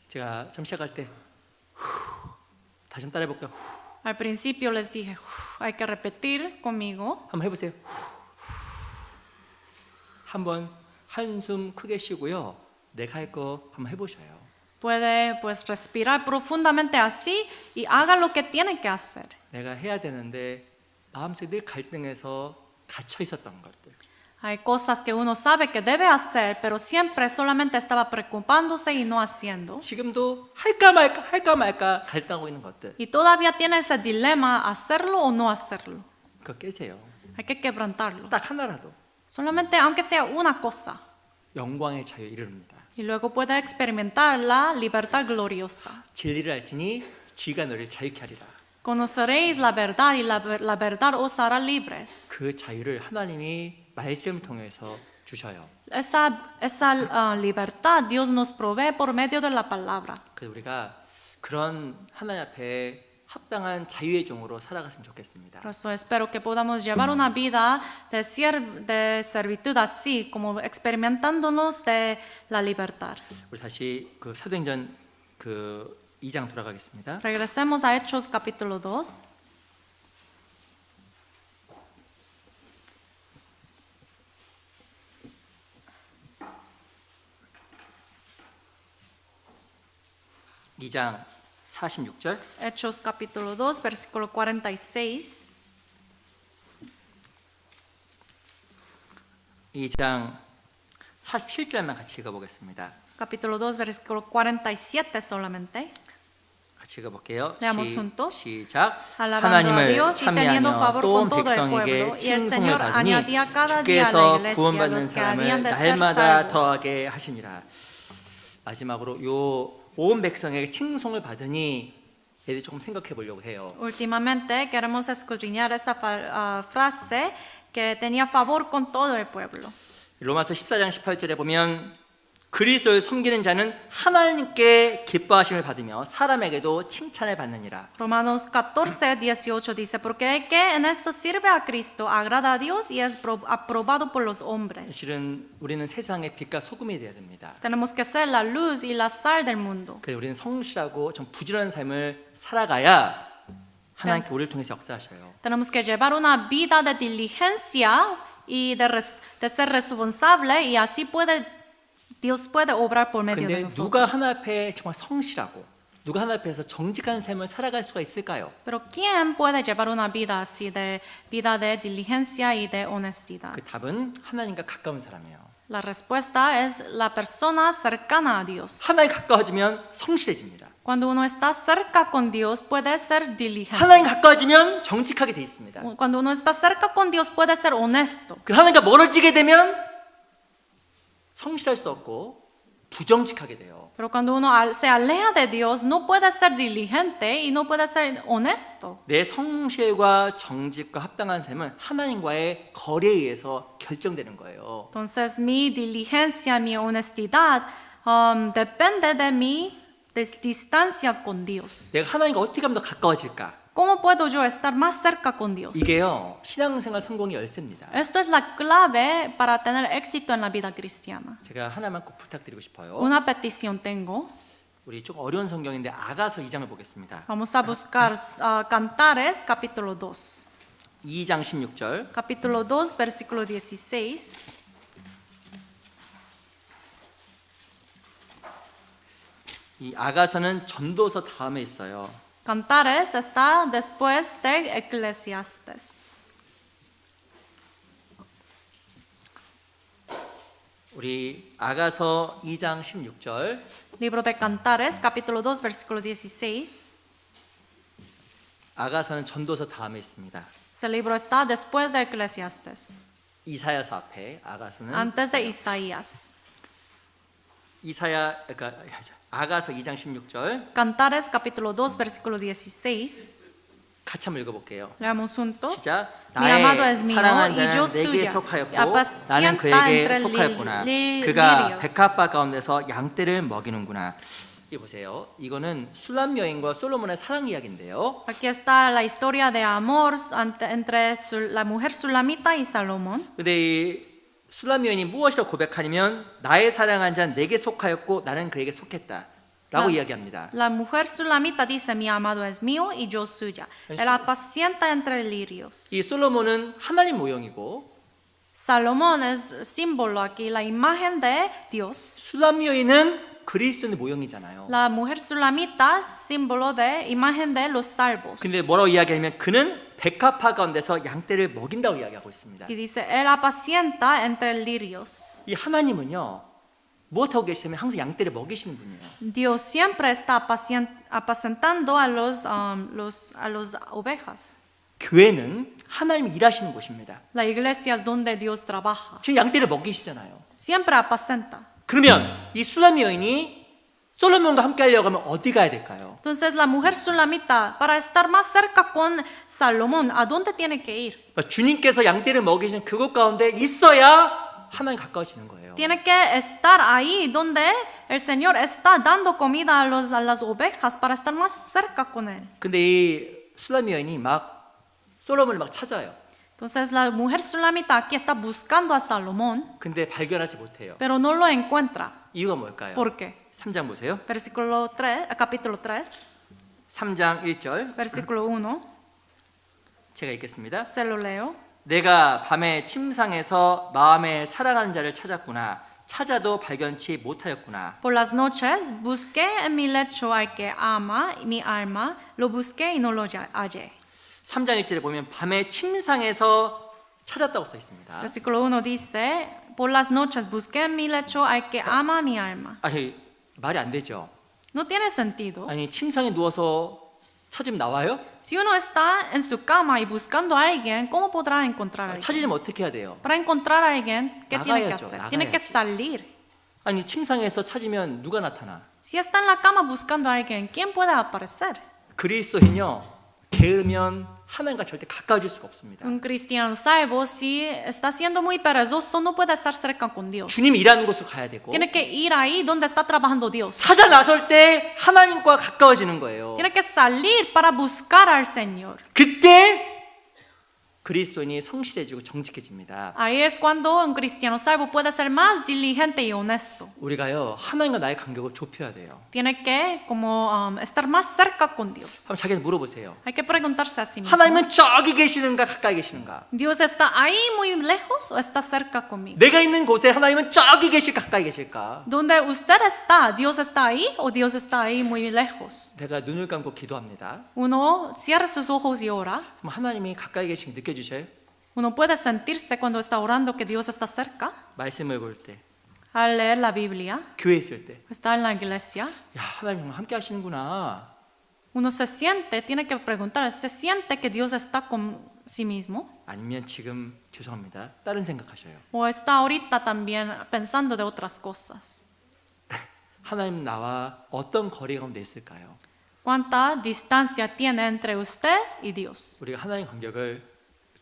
S1: 제가 처음 시작할 때 다시 한번 따라해볼까요?
S2: Al principio les dije, hay que repetir conmigo.
S1: 한번 해보세요. 한번 한숨 크게 쉬고요. 내가 할 거 한번 해보셔요.
S2: Puede pues respirar profundamente así y haga lo que tiene que hacer.
S1: 내가 해야 되는데 마음속에 늘 갈등해서 갇혀 있었던 것들.
S2: Hay cosas que uno sabe que debe hacer, pero siempre solamente estaba preocupándose y no haciendo.
S1: 지금도 할까 말까 갈등하고 있는 것들.
S2: Y todavía tiene ese dilema, hacerlo o no hacerlo.
S1: 그거 깨세요.
S2: Hay que quebrantarlo.
S1: 딱 하나라도
S2: Solamente aunque sea una cosa.
S1: 영광의 자유에 이릅니다.
S2: Y luego puede experimentar la libertad gloriosa.
S1: 진리를 알지니 지가 너를 자유케 하리라.
S2: Conoceréis la verdad y la verdad os hará libres.
S1: 그 자유를 하나님이 말씀을 통해서 주셔요.
S2: Esa libertad Dios nos provee por medio de la palabra.
S1: 그래서 우리가 그런 하나님 앞에 합당한 자유의 종으로 살아갔으면 좋겠습니다.
S2: Por eso espero que podamos llevar una vida de servitud así, como experimentándonos de la libertad.
S1: 우리 다시 그 사도행전 그 2장 돌아가겠습니다.
S2: Regresemos a Hechos capítulo 2.
S1: 이 장 46절.
S2: Hechos capítulo 2, versículo 46.
S1: 2장 47절만 같이 읽어보겠습니다.
S2: Capítulo 2, versículo 47 solamente.
S1: 같이 같이 읽어볼게요.
S2: Leamos juntos.
S1: 시작.
S2: Alabando a
S1: 하나님을
S2: Dios y teniendo
S1: 찬미하며
S2: favor
S1: 또
S2: con todo el
S1: 백성에게
S2: pueblo. Y el
S1: 칭송을
S2: Señor
S1: 받으니
S2: añadía cada día a la
S1: 주께서
S2: iglesia
S1: 구원받는
S2: los que habían
S1: 사람을
S2: de ser
S1: 날마다
S2: salvos.
S1: 더하게 하시니라. 마지막으로 요 온 백성에게 칭송을 받으니 얘들 조금 생각해 보려고 해요.
S2: Últimamente queremos escudriñar esa frase que tenía favor con todo el pueblo.
S1: 로마서 14장 18절에 보면 그리스도를 섬기는 자는 하나님께 기뻐하심을 받으며 사람에게도 칭찬을 받느니라.
S2: Romanos 14:18 dice, porque el que en esto sirve a Cristo agrada a Dios y es aprobado por los hombres.
S1: 실은 우리는 세상의 빛과 소금이 되어야 됩니다.
S2: Tenemos que ser la luz y la sal del mundo.
S1: 그래서 우리는 성실하고 좀 부지런한 삶을 살아가야 하나님께 우리를 통해서 역사하셔요.
S2: Tenemos que llevar una vida de diligencia y de ser responsable y así Dios puede obrar por medio de
S1: 근데 누가
S2: nosotros.
S1: 하나 앞에 정말 성실하고 누가 하나 앞에서 정직한 삶을 살아갈 수가 있을까요?
S2: Pero ¿quién puede llevar una vida así de vida de diligencia y de honestidad?
S1: 그 답은 하나님과 가까운 사람이에요.
S2: La respuesta es la persona cercana a Dios.
S1: 하나님 가까워지면 성실해집니다.
S2: Cuando uno está cerca con Dios puede ser diligente.
S1: 하나님 가까워지면 정직하게 돼 있습니다.
S2: Cuando uno está cerca con Dios puede ser honesto.
S1: 그 하나님과 멀어지게 되면 성실할 수 없고 부정직하게 돼요.
S2: Pero cuando uno se aleja de Dios no puede ser diligente y no puede ser honesto.
S1: 내 성실과 정직과 합당한 삶은 하나님과의 거래에 의해서 결정되는 거예요.
S2: Entonces mi diligencia, mi honestidad depende de mi distancia con Dios.
S1: 내가 하나님과 어떻게 하면 더 가까워질까?
S2: ¿Cómo puedo yo estar más cerca con Dios?
S1: 이게요, 신앙생활 성공의 열쇠입니다.
S2: Esto es la clave para tener éxito en la vida cristiana.
S1: 제가 하나만 꼭 부탁드리고 싶어요.
S2: Una petición tengo.
S1: 우리 조금 어려운 성경인데 아가서 2장을 보겠습니다.
S2: Vamos a buscar Cantares capítulo 2.
S1: 2장 16절.
S2: Capítulo 2, versículo 16.
S1: 이 아가서는 전도서 다음에 있어요.
S2: Cantares está después de Eclesiastes.
S1: 우리 아가서 2장 16절.
S2: Libro de Cantares, capítulo 2, versículo 16.
S1: 아가서는 전도서 다음에 있습니다.
S2: Ese libro está después de Eclesiastes,
S1: 이사야서 앞에 아가서는
S2: antes de Isaías.
S1: 그러니까 아가서 2장 16절
S2: Cantares, capítulo 2, versículo 16.
S1: 같이 한번 읽어볼게요.
S2: Leamos juntos.
S1: 시작.
S2: Mi amado es
S1: 나의
S2: mío
S1: 사랑한
S2: y yo
S1: 자는 내게
S2: suya.
S1: 속하였고
S2: Apacienta
S1: 나는 그에게
S2: entre
S1: 속하였구나.
S2: lirios.
S1: 그가 백합화 가운데서 양떼를 먹이는구나. 이 보세요. 이거는 술람 여인과 솔로몬의 사랑 이야기인데요.
S2: Aquí está la historia de amor entre la mujer sulamita y Salomón.
S1: 근데 이 술람 여인이 무엇이라고 고백하냐면 나의 사랑한 자는 내게 속하였고 나는 그에게 속했다. 라고 이야기합니다.
S2: La mujer sulamita dice, mi amado es mío y yo suya. Él apacienta entre lirios.
S1: 이 솔로몬은 하나님 모형이고
S2: Salomón es símbolo aquí, la imagen de Dios.
S1: 술람 여인은 그리스도의 모형이잖아요.
S2: La mujer sulamita, símbolo de imagen de los salvos.
S1: 근데 뭐라고 이야기하냐면 그는 백합화 가운데서 양떼를 먹인다고 이야기하고 있습니다.
S2: Y dice, él apacienta entre lirios.
S1: 이 하나님은요 무엇하고 계시냐면 항상 양떼를 먹이시는 분이에요.
S2: Dios siempre está apacentando a los ovejas.
S1: 교회는 하나님이 일하시는 곳입니다.
S2: La iglesia es donde Dios trabaja.
S1: 지금 양떼를 먹이시잖아요.
S2: Siempre apacenta.
S1: 그러면 이 술람 여인이 솔로몬과 함께 하려고 하면 어디 가야 될까요?
S2: Entonces la mujer sulamita, para estar más cerca con Salomón, ¿a dónde tiene que ir?
S1: 그러니까 주님께서 양떼를 먹이시는 그곳 가운데 있어야 하나님 가까워지는 거예요.
S2: Tiene que estar ahí donde el Señor está dando comida a las ovejas para estar más cerca con Él.
S1: 근데 이 술람 여인이 막 솔로몬을 막 찾아요.
S2: Entonces la mujer sulamita aquí está buscando a Salomón,
S1: 근데 발견하지 못해요.
S2: pero no lo encuentra.
S1: 이유가 뭘까요?
S2: ¿Por qué?
S1: 3장 보세요.
S2: Capítulo 3,
S1: 3장 1절
S2: versículo 1,
S1: 제가 읽겠습니다.
S2: se lo leo.
S1: 내가 밤에 침상에서 마음에 사랑하는 자를 찾았구나. 찾아도 발견치 못하였구나.
S2: Por las noches busqué en mi lecho al que ama mi alma, lo busqué y no lo hallé.
S1: 3장 1절에 보면 밤에 침상에서 찾았다고 써 있습니다.
S2: Versículo 1 dice, por las noches busqué en mi lecho al que ama mi alma.
S1: 아니 말이 안 되죠.
S2: No tiene sentido.
S1: 아니 침상에 누워서 찾으면 나와요?
S2: Si uno está en su cama y buscando a alguien, ¿cómo podrá encontrar a alguien?
S1: 찾으려면 어떻게 해야 돼요?
S2: Para encontrar a alguien, ¿qué tiene que
S1: 나가야죠,
S2: hacer? Tiene que
S1: 나가야지.
S2: salir.
S1: 아니 침상에서 찾으면 누가 나타나?
S2: Si está en la cama buscando a alguien, ¿quién puede aparecer?
S1: 그리스도인요 게으르면 하나님과 절대 가까워질 수가 없습니다.
S2: Un cristiano salvo, si está siendo muy perezoso, no puede estar cerca con Dios.
S1: 주님 일하는 곳으로 가야 되고
S2: Tiene que ir ahí donde está trabajando Dios.
S1: 찾아 나설 때 하나님과 가까워지는 거예요.
S2: Tiene que salir para buscar al Señor.
S1: 그때 그리스도인이 성실해지고 정직해집니다.
S2: Ahí es cuando un cristiano salvo puede ser más diligente y honesto.
S1: 우리가요 하나님과 나의 간격을 좁혀야 돼요.
S2: Tiene que como estar más cerca con Dios.
S1: 한번 자기한테 물어보세요.
S2: Hay que preguntarse a sí mismo.
S1: 하나님은 저기 계시는가 가까이 계시는가?
S2: ¿Dios está ahí muy lejos o está cerca conmigo?
S1: 내가 있는 곳에 하나님은 저기 계실까 가까이 계실까?
S2: Donde usted está, ¿Dios está ahí o Dios está ahí muy lejos?
S1: 내가 눈을 감고 기도합니다.
S2: Uno cierra sus ojos y ora.
S1: 그럼 하나님이 가까이 계신 게 느껴지셔요?
S2: Uno puede sentirse cuando está orando que Dios está cerca.
S1: 말씀을 볼 때,
S2: Al leer la Biblia,
S1: 교회에 있을 때,
S2: está en la iglesia.
S1: 야 하나님 정말 함께 하시는구나.
S2: Uno se siente, tiene que preguntar, ¿se siente que Dios está con sí mismo?
S1: 아니면 지금 죄송합니다. 다른 생각하셔요.
S2: ¿O está ahorita también pensando de otras cosas?
S1: 하나님 나와 어떤 거리 가운데 있을까요?
S2: ¿Cuánta distancia tiene entre usted y Dios?
S1: 우리가 하나님 간격을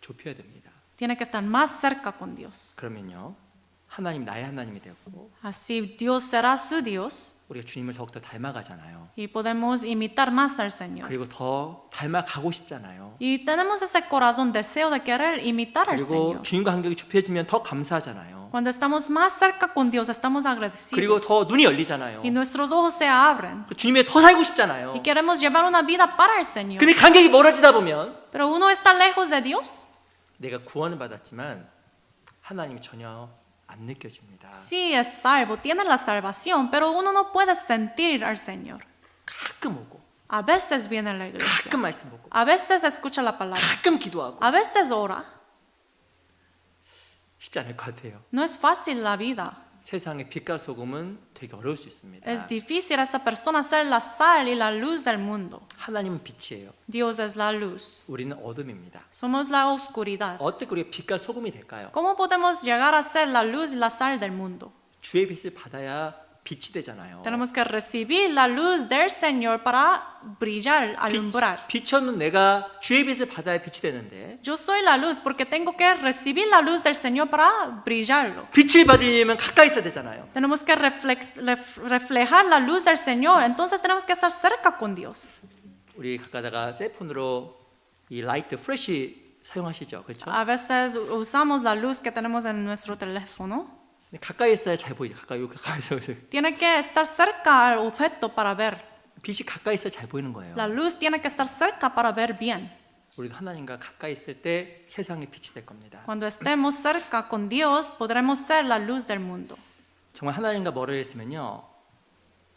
S1: 좁혀야 됩니다.
S2: Tiene que estar más cerca con Dios.
S1: 그러면요 하나님 나의 하나님이 되고
S2: Así Dios será su Dios
S1: 우리가 주님을 더욱더 닮아가잖아요.
S2: y podemos imitar más al Señor.
S1: 그리고 더 닮아가고 싶잖아요.
S2: Y tenemos ese corazón, deseo de querer imitar al
S1: 그리고
S2: Señor.
S1: 주님과 간격이 좁혀지면 더 감사하잖아요.
S2: Cuando estamos más cerca con Dios, estamos
S1: 그리고
S2: agradecidos.
S1: 더 눈이 열리잖아요.
S2: Y nuestros ojos se abren.
S1: 주님에 더 살고 싶잖아요.
S2: Y queremos llevar una vida para el Señor.
S1: 근데 간격이 멀어지다 보면
S2: Pero uno está lejos de Dios.
S1: 내가 구원을 받았지만 하나님이 전혀 안 느껴집니다.
S2: Sí es salvo, tiene la salvación, pero uno no puede sentir al Señor.
S1: 가끔 오고
S2: A veces viene a la iglesia.
S1: 가끔 말씀 보고
S2: A veces escucha la palabra.
S1: 가끔 기도하고
S2: A veces ora.
S1: 쉽지 않을 것 같아요.
S2: No es fácil la vida.
S1: 세상의 빛과 소금은 되게 어려울 수 있습니다.
S2: Es difícil a esta persona ser la sal y la luz del mundo.
S1: 하나님은 빛이에요.
S2: Dios es la luz.
S1: 우리는 어둠입니다.
S2: Somos la oscuridad.
S1: 어떻게 우리가 빛과 소금이 될까요?
S2: ¿Cómo podemos llegar a ser la luz y la sal del mundo?
S1: 주의 빛을 받아야 빛이 되잖아요.
S2: Tenemos que recibir la luz del Señor para brillar, alumbrar.
S1: 빛이 없는 내가 주의 빛을 받아야 빛이 되는데
S2: Yo soy la luz porque tengo que recibir la luz del Señor para brillarlo.
S1: 빛을 받으려면 가까이 있어야 되잖아요.
S2: Tenemos que reflejar la luz del Señor, entonces tenemos que estar cerca con Dios.
S1: 우리 가까다가 셀폰으로 이 라이트 플래시 사용하시죠, 그렇죠?
S2: A veces usamos la luz que tenemos en nuestro teléfono.
S1: 근데 가까이 있어야 잘 보이죠. 가까이서
S2: Tiene que estar cerca al objeto para ver.
S1: 빛이 가까이 있어야 잘 보이는 거예요.
S2: La luz tiene que estar cerca para ver bien.
S1: 우리도 하나님과 가까이 있을 때 세상의 빛이 될 겁니다.
S2: Cuando estemos cerca con Dios, podremos ser la luz del mundo.
S1: 정말 하나님과 멀어 있으면요,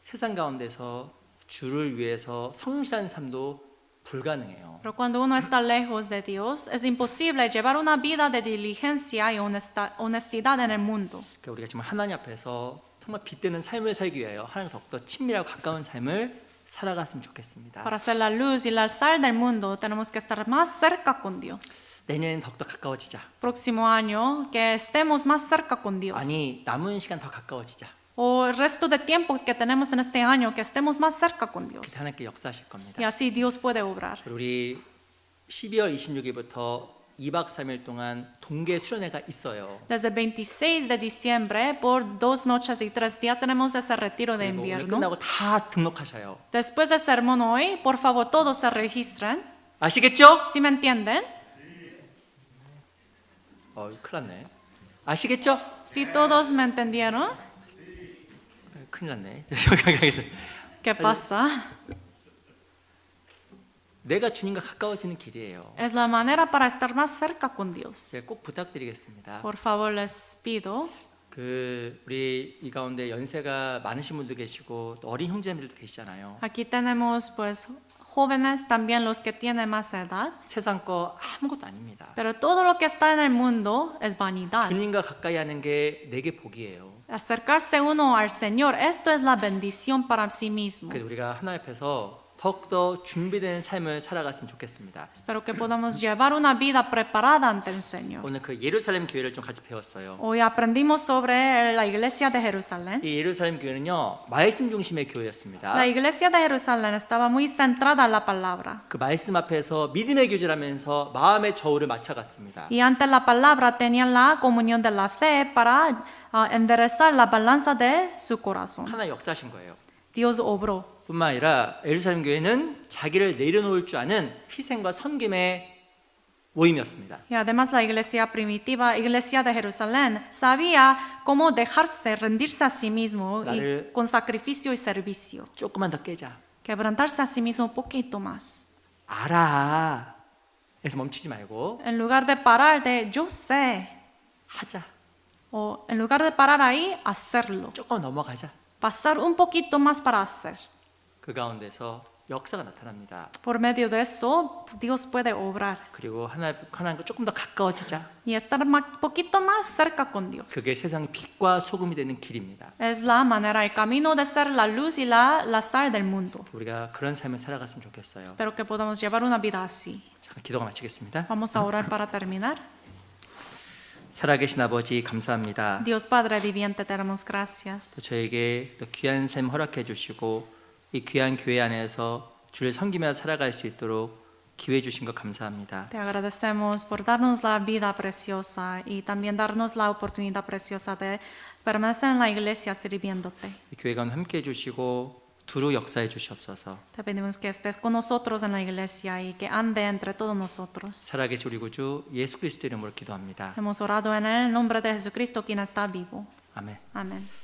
S1: 세상 가운데서 주를 위해서 성실한 삶도 불가능해요.
S2: Pero cuando uno está lejos de Dios, es imposible llevar una vida de diligencia y honestidad en el mundo.
S1: 그러니까 우리가 정말 하나님 앞에서 정말 빛되는 삶을 살기 위하여 하나님 더욱더 친밀하고 가까운 삶을 살아갔으면 좋겠습니다.
S2: Para ser la luz y la sal del mundo, tenemos que estar más cerca con Dios.
S1: 내년엔 더욱더 가까워지자.
S2: Próximo año, que estemos más cerca con Dios.
S1: 아니 남은 시간 더 가까워지자.
S2: O el resto de tiempo que tenemos en este año, que estemos más cerca con
S1: 그때
S2: Dios.
S1: 하나님께 역사하실 겁니다.
S2: Y así Dios puede obrar.
S1: 우리 12월 26일부터 2박 3일 동안 동계 수련회가 있어요.
S2: Desde el 26 de diciembre, por 2 noches y 3 días, tenemos ese retiro de
S1: 그리고 오늘
S2: invierno.
S1: 끝나고 다 등록하셔요.
S2: Después del sermón hoy, por favor, todos se registren.
S1: 아시겠죠?
S2: ¿Sí me entienden?
S1: 큰일 났네. 아시겠죠?
S2: ¿Sí todos me entendieron?
S1: 큰일 났네.
S2: ¿Qué pasa?
S1: 내가 주님과 가까워지는 길이에요.
S2: Es la manera para estar más cerca con Dios.
S1: 네, 꼭 부탁드리겠습니다.
S2: Por favor, les pido.
S1: 우리 이 가운데 연세가 많으신 분도 계시고 또 어린 형제님들도 계시잖아요.
S2: Aquí tenemos pues jóvenes, también los que tienen más edad.
S1: 세상 거 아무것도 아닙니다.
S2: Pero todo lo que está en el mundo es vanidad.
S1: 주님과 가까이 하는 게 내게 복이에요.
S2: Acercarse uno al Señor, esto es la bendición para sí mismo.
S1: 그래서 우리가 하나님 앞에서 더욱더 준비된 삶을 살아갔으면 좋겠습니다.
S2: Espero que podamos llevar una vida preparada ante el Señor.
S1: 오늘 그 예루살렘 교회를 좀 같이 배웠어요.
S2: Hoy aprendimos sobre la iglesia de Jerusalén.
S1: 이 예루살렘 교회는요, 말씀 중심의 교회였습니다.
S2: La iglesia de Jerusalén estaba muy centrada en la palabra.
S1: 그 말씀 앞에서 믿음의 교제라면서 마음의 저울을 맞춰갔습니다.
S2: Y ante la palabra tenían la comunión de la fe para enderezar la balanza de su corazón.
S1: 하나님 역사하신 거예요.
S2: Dios obró.
S1: 뿐만 아니라 예루살렘 교회는 자기를 내려놓을 줄 아는 희생과 섬김의 모임이었습니다.
S2: Y además la iglesia primitiva, iglesia de Jerusalén, sabía cómo dejarse, rendirse a sí mismo y con sacrificio y servicio.
S1: 조금만 더 깨자.
S2: Quebrantarse a sí mismo un poquito más.
S1: 알아. 에서 멈추지 말고
S2: En lugar de parar de yo sé,
S1: 하자.
S2: o en lugar de parar ahí, hacerlo.
S1: 조금 넘어가자.
S2: Pasar un poquito más para hacer.
S1: 그 가운데서 역사가 나타납니다.
S2: Por medio de eso, Dios puede obrar
S1: 그리고 하나님과 조금 더 가까워지자.
S2: y estar un poquito más cerca con Dios.
S1: 그게 세상의 빛과 소금이 되는 길입니다.
S2: Es la manera, el camino de ser la luz y la sal del mundo.
S1: 우리가 그런 삶을 살아갔으면 좋겠어요.
S2: Espero que podamos llevar una vida así.
S1: 잠깐 기도가 마치겠습니다.
S2: Vamos a orar para terminar.
S1: 살아계신 아버지 감사합니다.
S2: Dios Padre viviente, te damos gracias.
S1: 또 저에게 또 귀한 삶 허락해 주시고 이 귀한 교회 안에서 주를 섬기며 살아갈 수 있도록 기회 주신 것 감사합니다.
S2: Te agradecemos por darnos la vida preciosa y también darnos la oportunidad preciosa de permanecer en la iglesia sirviéndote.
S1: 이 교회 가운데 함께 해주시고 두루 역사해 주시옵소서.
S2: Te pedimos que estés con nosotros en la iglesia y que ande entre todos nosotros.
S1: 살아계신 우리 구주 예수 그리스도 이름으로 기도합니다.
S2: Hemos orado en el nombre de Jesucristo, quien está vivo.
S1: 아멘.
S2: Amén.